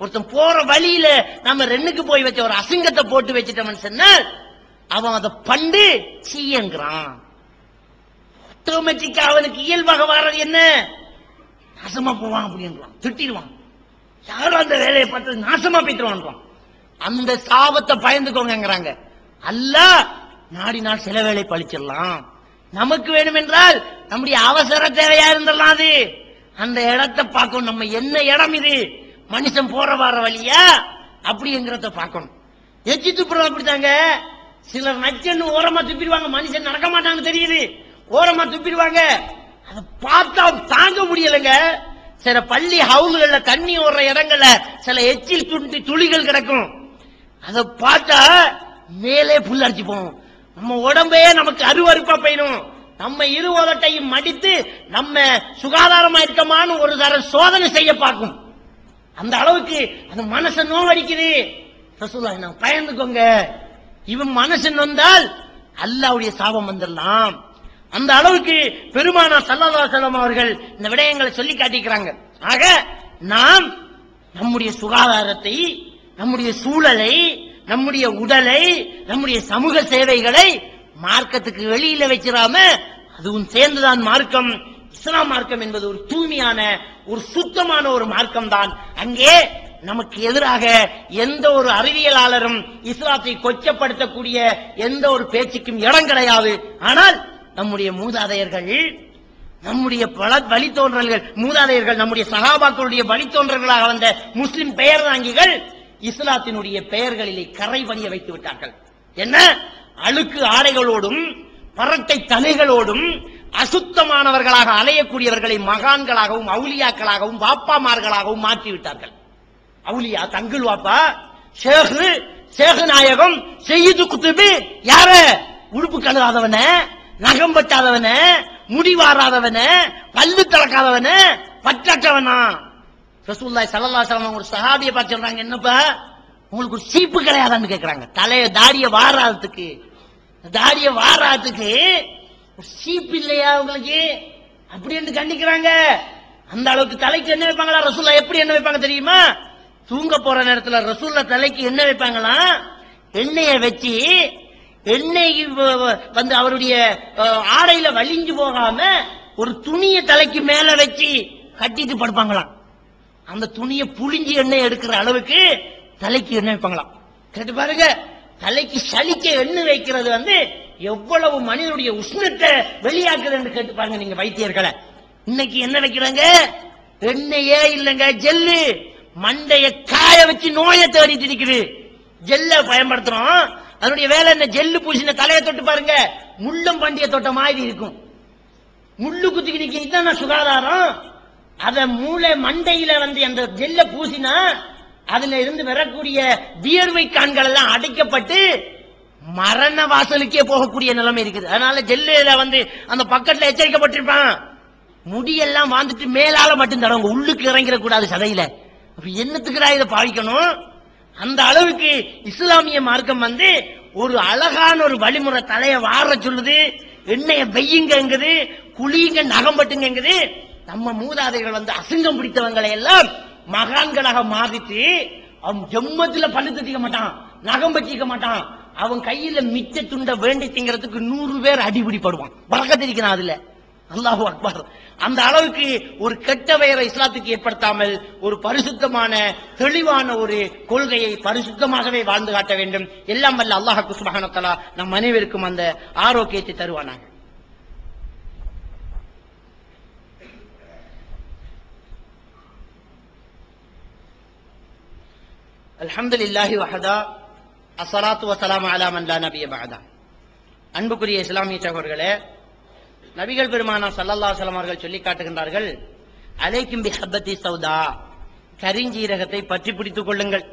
ஒருத்தன் போற வழியில நம்ம ரெண்டுக்கு போய் வச்ச ஒரு அசிங்கத்தை போட்டு வச்சுட்டோம்னு சொன்னால் அவன் அதை பண்டு சீயங்கிறான். ஆட்டோமேட்டிக்கா அவனுக்கு இயல்பாக வர்றது என்ன? நாசமா போவான் அப்படின்றான், திட்டிடுவான். யாரும் அந்த வேலையை பார்த்து நாசமா போயிட்டுவான். அந்த சாபத்தை பயந்துக்கோங்கிறாங்க. அல்லாஹ் நாடினால் சில வேலை பழிச்சிடலாம். நமக்கு வேணும் என்றால் நம்முடைய அவசர தேவையா இருந்தலாம், அது அந்த இடத்தை பார்க்கணும். நம்ம என்ன இடம் இது, மனுஷன் போற வர வழியா அப்படிங்கிறத பார்க்கணும். எச்சி துப்புறது அப்படித்தாங்க. சிலர் நச்சன்னு ஓரமா துப்பிடுவாங்க, மனுஷன் நடக்க மாட்டான்னு தெரியுது, ஓரமா துப்பிடுவாங்க. அதை பார்த்தா தாங்க முடியலைங்க. சில பள்ளி ஹவுல்கள்ல தண்ணி ஓடுற இடங்கள்ல சில எச்சில் துளிகள் கிடக்கும். அதை பார்த்தா மேலே புல்லரிச்சு போகும். நம்ம உடம்பே நமக்கு அருவருப்பா போயிடும். நம்ம இரு உதட்டையும் மடித்து நம்ம சுகாதாரமா இருக்கமான்னு ஒரு தர சோதனை செய்ய பார்க்கும். அந்த அளவுக்கு அது மனசை நோவடிக்குது. ரசூலுல்லாஹ் நான் பயந்துக்கோங்க, இவன் மனசன் வந்தால் அல்லாஹ்வுடைய சாபம் வந்துடலாம். அந்த அளவுக்கு பெருமானா ஸல்லல்லாஹு அலைஹி வஸல்லம் அவர்கள் இந்த விடயங்களை சொல்லி காட்டிக்கிறாங்க. ஆக நாம் நம்முடைய சுகாதாரத்தை, நம்முடைய சூழலை, நம்முடைய உடலை, நம்முடைய சமூக சேவைகளை மார்க்கத்துக்கு வெளியில வச்சிடாம அதுவும் சேர்ந்துதான் மார்க்கம். இஸ்லாம் மார்க்கம் என்பது ஒரு தூய்மையான ஒரு சுத்தமான ஒரு மார்க்கம் தான். அங்கே நமக்கு எதிராக எந்த ஒரு அறிவியலாளரும் இஸ்லாத்தை கொச்சப்படுத்தக்கூடிய எந்த ஒரு பேச்சுக்கும் இடம் கிடையாது. ஆனால் நம்முடைய மூதாதையர்கள் நம்முடைய பல வழித்தோன்றல்கள் மூதாதையர்கள், நம்முடைய சஹாபாக்களுடைய வழித்தோன்றல்களாக வந்த முஸ்லிம் பெயர் தாங்கிகள் இஸ்லாத்தினுடைய பெயர்களிலே கரை பணிய வைத்து விட்டார்கள். என்ன அழுக்கு ஆடைகளோடும் பரட்டை தலைகளோடும் அசுத்தமானவர்களாக அலையக்கூடியவர்களை மகான்களாகவும் அவுலியாக்களாகவும் வாப்பாமார்களாகவும் மாற்றிவிட்டார்கள். அவுலியா தங்குல் வாப்பா, ஷேக் நாயகம், செய்யுது குத்துபு யார? உடுப்பு கழுவாதவன, நகம் பட்டாதவன, முடிவாராதவன, பல்லு திறக்காதவன, பற்றற்றவனா. ரசூலுல்லாஹி ஸல்லல்லாஹு அலைஹி வஸல்லம் ஒரு சஹாபியை பார்த்து சொல்றாங்க, என்னப்பா உங்களுக்கு ஒரு சீப்பு கிடையாதான்னு கேட்கறாங்க. தலைய தாடிய வாராதுக்கு சீப்பு இல்லையா உங்களுக்கு அப்படின்னு கண்டிக்கிறாங்க. அந்த அளவுக்கு தலைக்கு என்ன வைப்பாங்களா? ரசூலுல்லாஹ் எப்படி என்ன வைப்பாங்க தெரியுமா? தூங்க போற நேரத்தில் ரசூலுல்லாஹ் தலைக்கு என்ன வைப்பாங்களா? எண்ணெயை வச்சு எண்ணெய் வந்து அவருடைய ஆடையில வலிஞ்சு போகாம ஒரு துணியை தலைக்கு மேல வச்சு கட்டிட்டு படுப்பாங்களாம். அந்த துணியை புளிஞ்சி எண்ணெய் எடுக்கிற அளவுக்கு தலைக்கு எண்ணெய் வைப்பாங்களாம். கேட்டு பாருங்க, தலைக்கு சலிக்க எண்ணெய் வைக்கிறது வந்து எவ்வளவு மனிதனுடைய உஷ்ணத்தை வெளியாக்குதுன்னு கேட்டு பாருங்க நீங்க வைத்தியர்களை. இன்னைக்கு என்ன வைக்கிறாங்க? எண்ணெயே இல்லைங்க, ஜெல்லு. மண்டைய காய வச்சு நோயை தேடிட்டு இருக்குது. ஜெல்ல பயன்படுத்துறோம். அதனுடைய வேலை என்ன? ஜெல்லு பூசின தலையை தொட்டு பாருங்க, முள்ளும் பண்டிய தொட்ட மாதிரி இருக்கும். முள்ளு குத்திக்கு நிக்க சுகாதாரம். அத மூளை மண்டையில வந்து அந்த ஜெல்ல பூசினா அதுல இருந்து வரக்கூடிய வியர்வை கான்கள் எல்லாம் அடைக்கப்பட்டு மரண வாசலுக்கே போகக்கூடிய நிலைமை இருக்குது. அதனால ஜெல்லுல வந்து அந்த பக்கத்துல எச்சரிக்கப்பட்டிருப்பான். முடியெல்லாம் வாழ்ந்துட்டு மேலால மட்டும் தடவங்க, உள்ளுக்கு இறங்கிட கூடாது சதையில. என்னத்துக்குடா இதை பாவிக்கணும்? அந்த அளவுக்கு இஸ்லாமிய மார்க்கம் வந்து ஒரு அழகான ஒரு வழிமுறை. தலைய வார சொல்லுது, எண்ணெய வெய்யுங்குது, குளியுங்க, நகம் பட்டுங்குது. நம்ம மூதாதைகள் வந்து அசிங்கம் பிடித்தவங்களை எல்லாம் மகான்களாக மாறிட்டு அவன் ஜம்மத்துல பல்லு தட்டிக்க மாட்டான், நகம் பற்றிக்க மாட்டான். அவன் கையில மிச்ச துண்ட வேண்டி திங்கிறதுக்கு 100 பேர் அடிபிடிப்படுவான். பறக்கத்திருக்கிறான் அதுல. அல்லாஹு அக்பர். அந்த அளவுக்கு ஒரு கெட்ட பெயரை இஸ்லாத்துக்கு ஏற்படுத்தாமல் ஒரு பரிசுத்தமான தெளிவான ஒரு கொள்கையை பரிசுத்தமாகவே வாழ்ந்து காட்ட வேண்டும். எல்லாம் வல்ல அல்லாஹ் சுப்ஹானஹு வ தஆலா நம் அனைவருக்கும் அந்த ஆரோக்கியத்தை தருவானாக. அல்ஹம்துலில்லாஹி வஹதா அஸ்ஸலாத்து வஸ்ஸலாமு அலா மன் லா நபிய பஅதா. அன்புக்குரிய இஸ்லாமிய சகோதரர்களே, நபிகள் பெருமானார் ஸல்லல்லாஹு அலைஹி வஸல்லம் அவர்கள் சொல்லி காட்டுகின்றார்கள், அலைக்கும் பிஹப்பத்தி சௌதா, கரிஞ்சீரகத்தை பற்றி பிடித்துக் கொள்ளுங்கள்,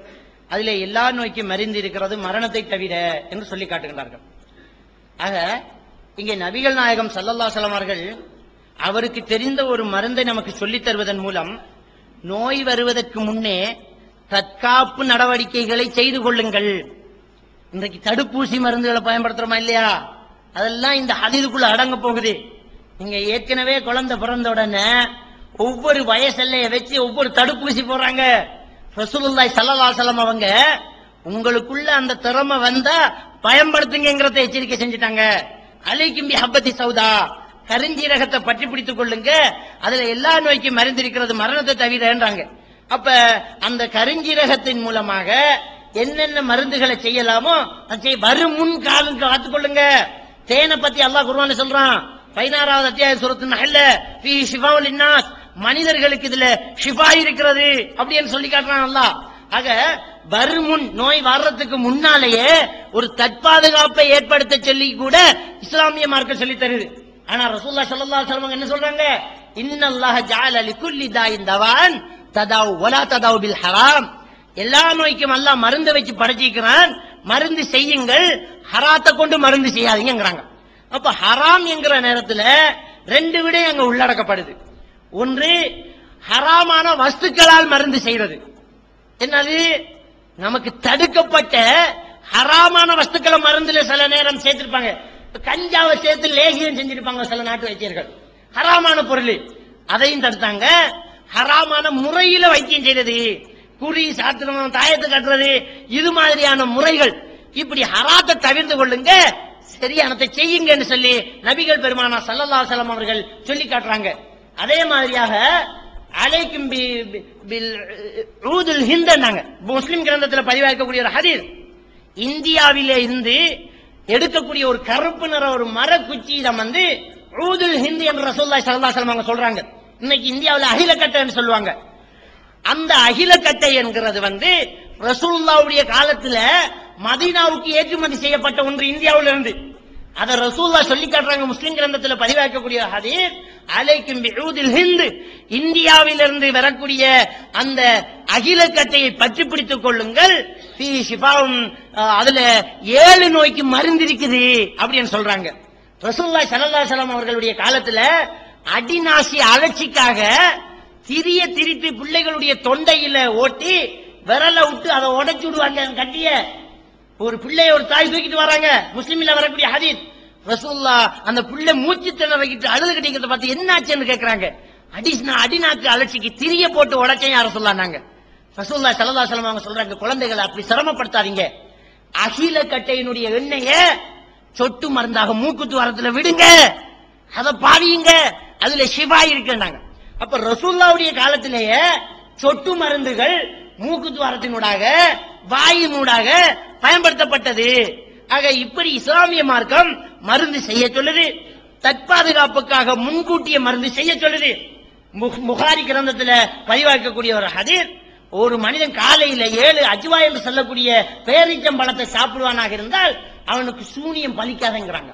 அதிலே எல்லா நோய்க்கும் மருந்து இருக்கிறது மரணத்தை தவிர என்று சொல்லி காட்டுகின்றார்கள். ஆக இங்கே நபிகள் நாயகம் ஸல்லல்லாஹு அலைஹி வஸல்லம் அவர்கள் அவருக்கு தெரிந்த ஒரு மருந்தை நமக்கு சொல்லித் தருவதன் மூலம் நோய் வருவதற்கு முன்னே தற்காப்பு நடவடிக்கைகளை செய்து கொள்ளுங்கள். இன்றைக்கு தடுப்பூசி மருந்துகளை பயன்படுத்துறோமா இல்லையா? அதெல்லாம் இந்த ஹதீதுக்குள்ள அடங்க போகுது. நீங்க ஏற்கனவே குழந்தை பிறந்த உடனே ஒவ்வொரு வயசெல்லைய வச்சு ஒவ்வொரு தடுப்பூசி போடுறாங்க. ரசூலுல்லாஹி ஸல்லல்லாஹு அலைஹி வஸல்லம் அவங்க உங்களுக்குள்ள அந்த திறமை வந்தா பயன்படுத்துங்கிறத எச்சரிக்கை செஞ்சுட்டாங்க. அலைக்கும் பிஹப்பத்தி சௌதா, கரிஞ்சீரகத்தை பற்றி பிடித்துக் கொள்ளுங்க, அதுல எல்லா நோய்க்கும் மருந்து இருக்கிறது மரணத்தை தவிரன்றாங்க. அப்ப அந்த கரிஞ்சீரகத்தின் மூலமாக என்னென்ன மருந்துகளை செய்யலாமோ வரும் முன் காலம் காத்துக் கொள்ளுங்க. தேனை பத்தி அல்லாஹ் குர்ஆன்ல சொல்றான், 16வது அத்தியாயம் சூரத்து நஹ்ல, ஃபீ ஷிஃபாஉல் லின்னாஸ், மனிதர்களுக்கு இதுல ஷிஃபா இருக்கிறது அப்படின்னு சொல்லி காட்டுறான் அல்லாஹ். ஆக வருமுன், நோய் வர்றதுக்கு முன்னாலேயே ஒரு தற்பாதுகாப்பை ஏற்படுத்த சொல்லி கூட இஸ்லாமிய மார்க்கம் சொல்லி தருது. ஆனா ரசூலுல்லாஹி ஸல்லல்லாஹு அலைஹி வஸல்லம் என்ன சொல்றாங்க? இன்னல்லாஹ ஜஅல லிகுல்லி தாயின் தவான் ததாவு வலா ததாவு பில் ஹராம். எல்லா நோய்க்கும் அல்லாஹ் மருந்து வச்சு படைச்சிக்கிறான், மருந்து செய்யுங்கள், ஹராத்தை கொண்டு மருந்து செய்யாதீங்கிறாங்க. அப்ப ஹராம் என்கிற நேரத்துல 2 விடயம் அங்க உள்ளடக்கப்படுது. ஒன்று, ஹராமான வஸ்துக்களால் மருந்து செய்யறது. என்னது? நமக்கு தடுக்கப்பட்ட ஹராமான வஸ்துக்களை மருந்துல சில நேரம் சேர்த்திருப்பாங்க. கஞ்சாவை சேர்த்து லேகியம் செஞ்சிருப்பாங்க சில நாட்டு வைத்தியர்கள், ஹராமான பொருள். அதையும் தடுத்தாங்க. ஹராமான முறையில வைத்தியம் செய்யறது, குறி சாத்திரம், தாயத்தை கட்டுறது, இது மாதிரியான முறைகள். இப்படி ஹராத்தை தவிர்த்து கொள்ளுங்க, சரியானதை செய்யுங்கன்னு சொல்லி நபிகள் பெருமானார் ஸல்லல்லாஹு அலைஹி வஸல்லம் அவர்கள் சொல்லி காட்டுறாங்க. அதே மாதிரியாக அலைக்கும் பில் ஊதுல் ஹிந்த்னாங்க. முஸ்லிம் கிரந்தத்தில் பதிவாக்கக்கூடிய ஒரு ஹதீஸ், இந்தியாவிலே இருந்து எடுக்கக்கூடிய ஒரு கருப்பு நிற ஒரு மர குச்சியிடம் வந்து ஊதுல் ஹிந்த் என்று ரசூலுல்லாஹி ஸல்லல்லாஹு அலைஹி வஸல்லம் அவங்க சொல்றாங்க. இன்னைக்கு இந்தியாவில் அகிலக்கட்டைன்னு சொல்லுவாங்க. அந்த அகிலக்கட்டை என்கிறது ரசூலுல்லாஹ்வுடைய காலத்துல மதீனாவுக்கு ஏற்றுமதி செய்யப்பட்ட ஒன்று இந்தியாவில இருந்து. அத ரசூலுல்லாஹ் சொல்லி காட்டுறாங்க. முஸ்லிம் கிரந்தத்துல பதிவாக்கக்கூடிய ஹதீஸ், அலைக்கும் பிஊதில் ஹிந்த், இந்தியாவிலிருந்து வரக்கூடிய அந்த அகிலக்கட்டையை பற்றி பிடித்துக் கொள்ளுங்கள். ஃபீ ஷிஃபாஉன், அதுல 7 நோய்க்கு மருந்து இருக்குது அப்படின்னு சொல்றாங்க. ரசூலுல்லாஹி ஸல்லல்லாஹு அலைஹி வஸல்லம் அவர்களுடைய காலத்துல அடிநாசி அலட்சிக்காக திரிய திரித்து பிள்ளைகளுடைய தொண்டையில ஓட்டி விரல விட்டு அதை உடைச்சு விடுவாங்க கட்டிய. ஒரு பிள்ளைய ஒரு தாய் தூக்கிட்டு வராங்க. முஸ்லிமில வரக்கூடிய ஹதீஸ். ரசூலுல்லாஹ் அந்த பிள்ளை மூச்சு திணறிக்கிட்டு அழுது கட்டிக்கிறத பார்த்து என்னாச்சுன்னு கேக்குறாங்க. அடிநாக்கு அலட்சிக்கு திரிய போட்டு உடைச்சேன் யார சொல்லாங்க. ரசூலுல்லாஹி ஸல்லல்லாஹு அலைஹி வஸல்லம் அவங்க சொல்றாங்க, குழந்தைகளை அப்படி சிரமப்படுத்தாதீங்க. அகில கட்டையினுடைய எண்ணெய சொட்டு மருந்தாக மூக்குத்து வரத்துல விடுங்க, அதை பாவியுங்க, அதுல ஷிஃபா இருக்குன்னாங்க. அப்ப ரசூலுல்லாஹ்வுடைய காலத்திலேயே சொட்டு மருந்துகள் மூக்குத்து வரத்தினூடாக வாயினூடாக பயன்படுத்தப்பட்டது. ஆக இப்படி இஸ்லாமிய மார்க்கம் மருந்து செய்ய சொல்லுது. தற்பாதுகாப்புக்காக முன்கூட்டிய மருந்து செய்ய சொல்லுது. புகாரி கிரந்தத்துல பதிவாக்கக்கூடிய ஒரு ஹதீஸ், ஒரு மனிதன் காலையில 7 அஜ்வா என்று சொல்லக்கூடிய பேரிச்சம் பழத்தை சாப்பிடுவானாக இருந்தால் அவனுக்கு சூனியம் பலிக்காதுங்கிறாங்க.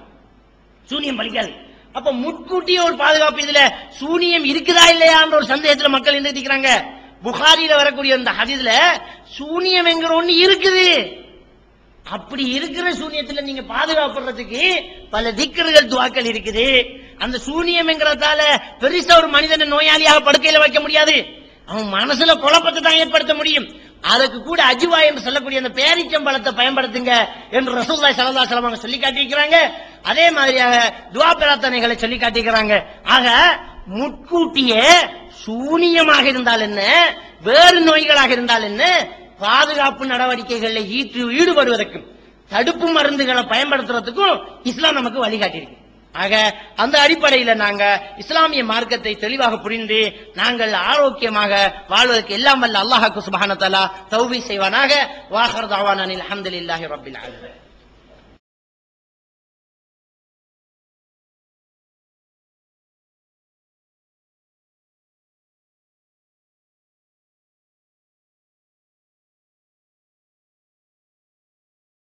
சூனியம் பலிக்காது. அப்ப முன்கூட்டிய ஒரு பாதுகாப்பு. இதுல சூனியம் இருக்குதா இல்லையான்ற ஒரு சந்தேகத்துல மக்கள் எந்திரிக்கிறாங்க. புகாரில வரக்கூடிய இந்த ஹதீஸ்ல சூனியம் என்கிற ஒண்ணு இருக்குது. அப்படி இருக்கிற சூனியத்துல நீங்க பாதுகாப்புறதுக்கு பல திக்ருகள் துஆக்கள் இருக்குது. அந்த சூனியம் என்கிறதால பெருசா ஒரு மனிதனை நோயாளியாக படுக்கையில வைக்க முடியாது. அவன் மனசுல குழப்பத்தை தான் ஏற்படுத்த முடியும். அதுக்கு கூட அஜ்வா என்று சொல்லக்கூடிய அந்த பேரிச்சம்பழத்தை பயன்படுத்துங்க என்று ரசூலுல்லாஹி ஸல்லல்லாஹு அலைஹி வஸல்லம் சொல்லி காட்டியிருக்கிறாங்க. அதே மாதிரியாக துஆ பிரார்த்தனைகளை சொல்லி காட்டியிருக்கிறாங்க. ஆக முன்கூட்டியே சூனியமாக இருந்தால் என்ன, வேறு நோய்களாக இருந்தால் என்ன, பாதுகாப்பு நடவடிக்கைகளில் ஈடுபடுவதற்கும் தடுப்பு மருந்துகளை பயன்படுத்துறதுக்கும் இஸ்லாம் நமக்கு வழிகாட்டியிருக்கு. ஆக அந்த அடிப்படையில் நாங்க இஸ்லாமிய மார்க்கத்தை தெளிவாக புரிந்து நாங்கள் ஆரோக்கியமாக வாழ்வதற்கு எல்லாம் வல்ல அல்லாஹ் சுப்ஹானஹு வ தஆலா தௌஃபீக் செய்வானாக. வாஹிர் தஅவானா அல்ஹம்துலில்லாஹி ரப்பில் ஆலமீன்.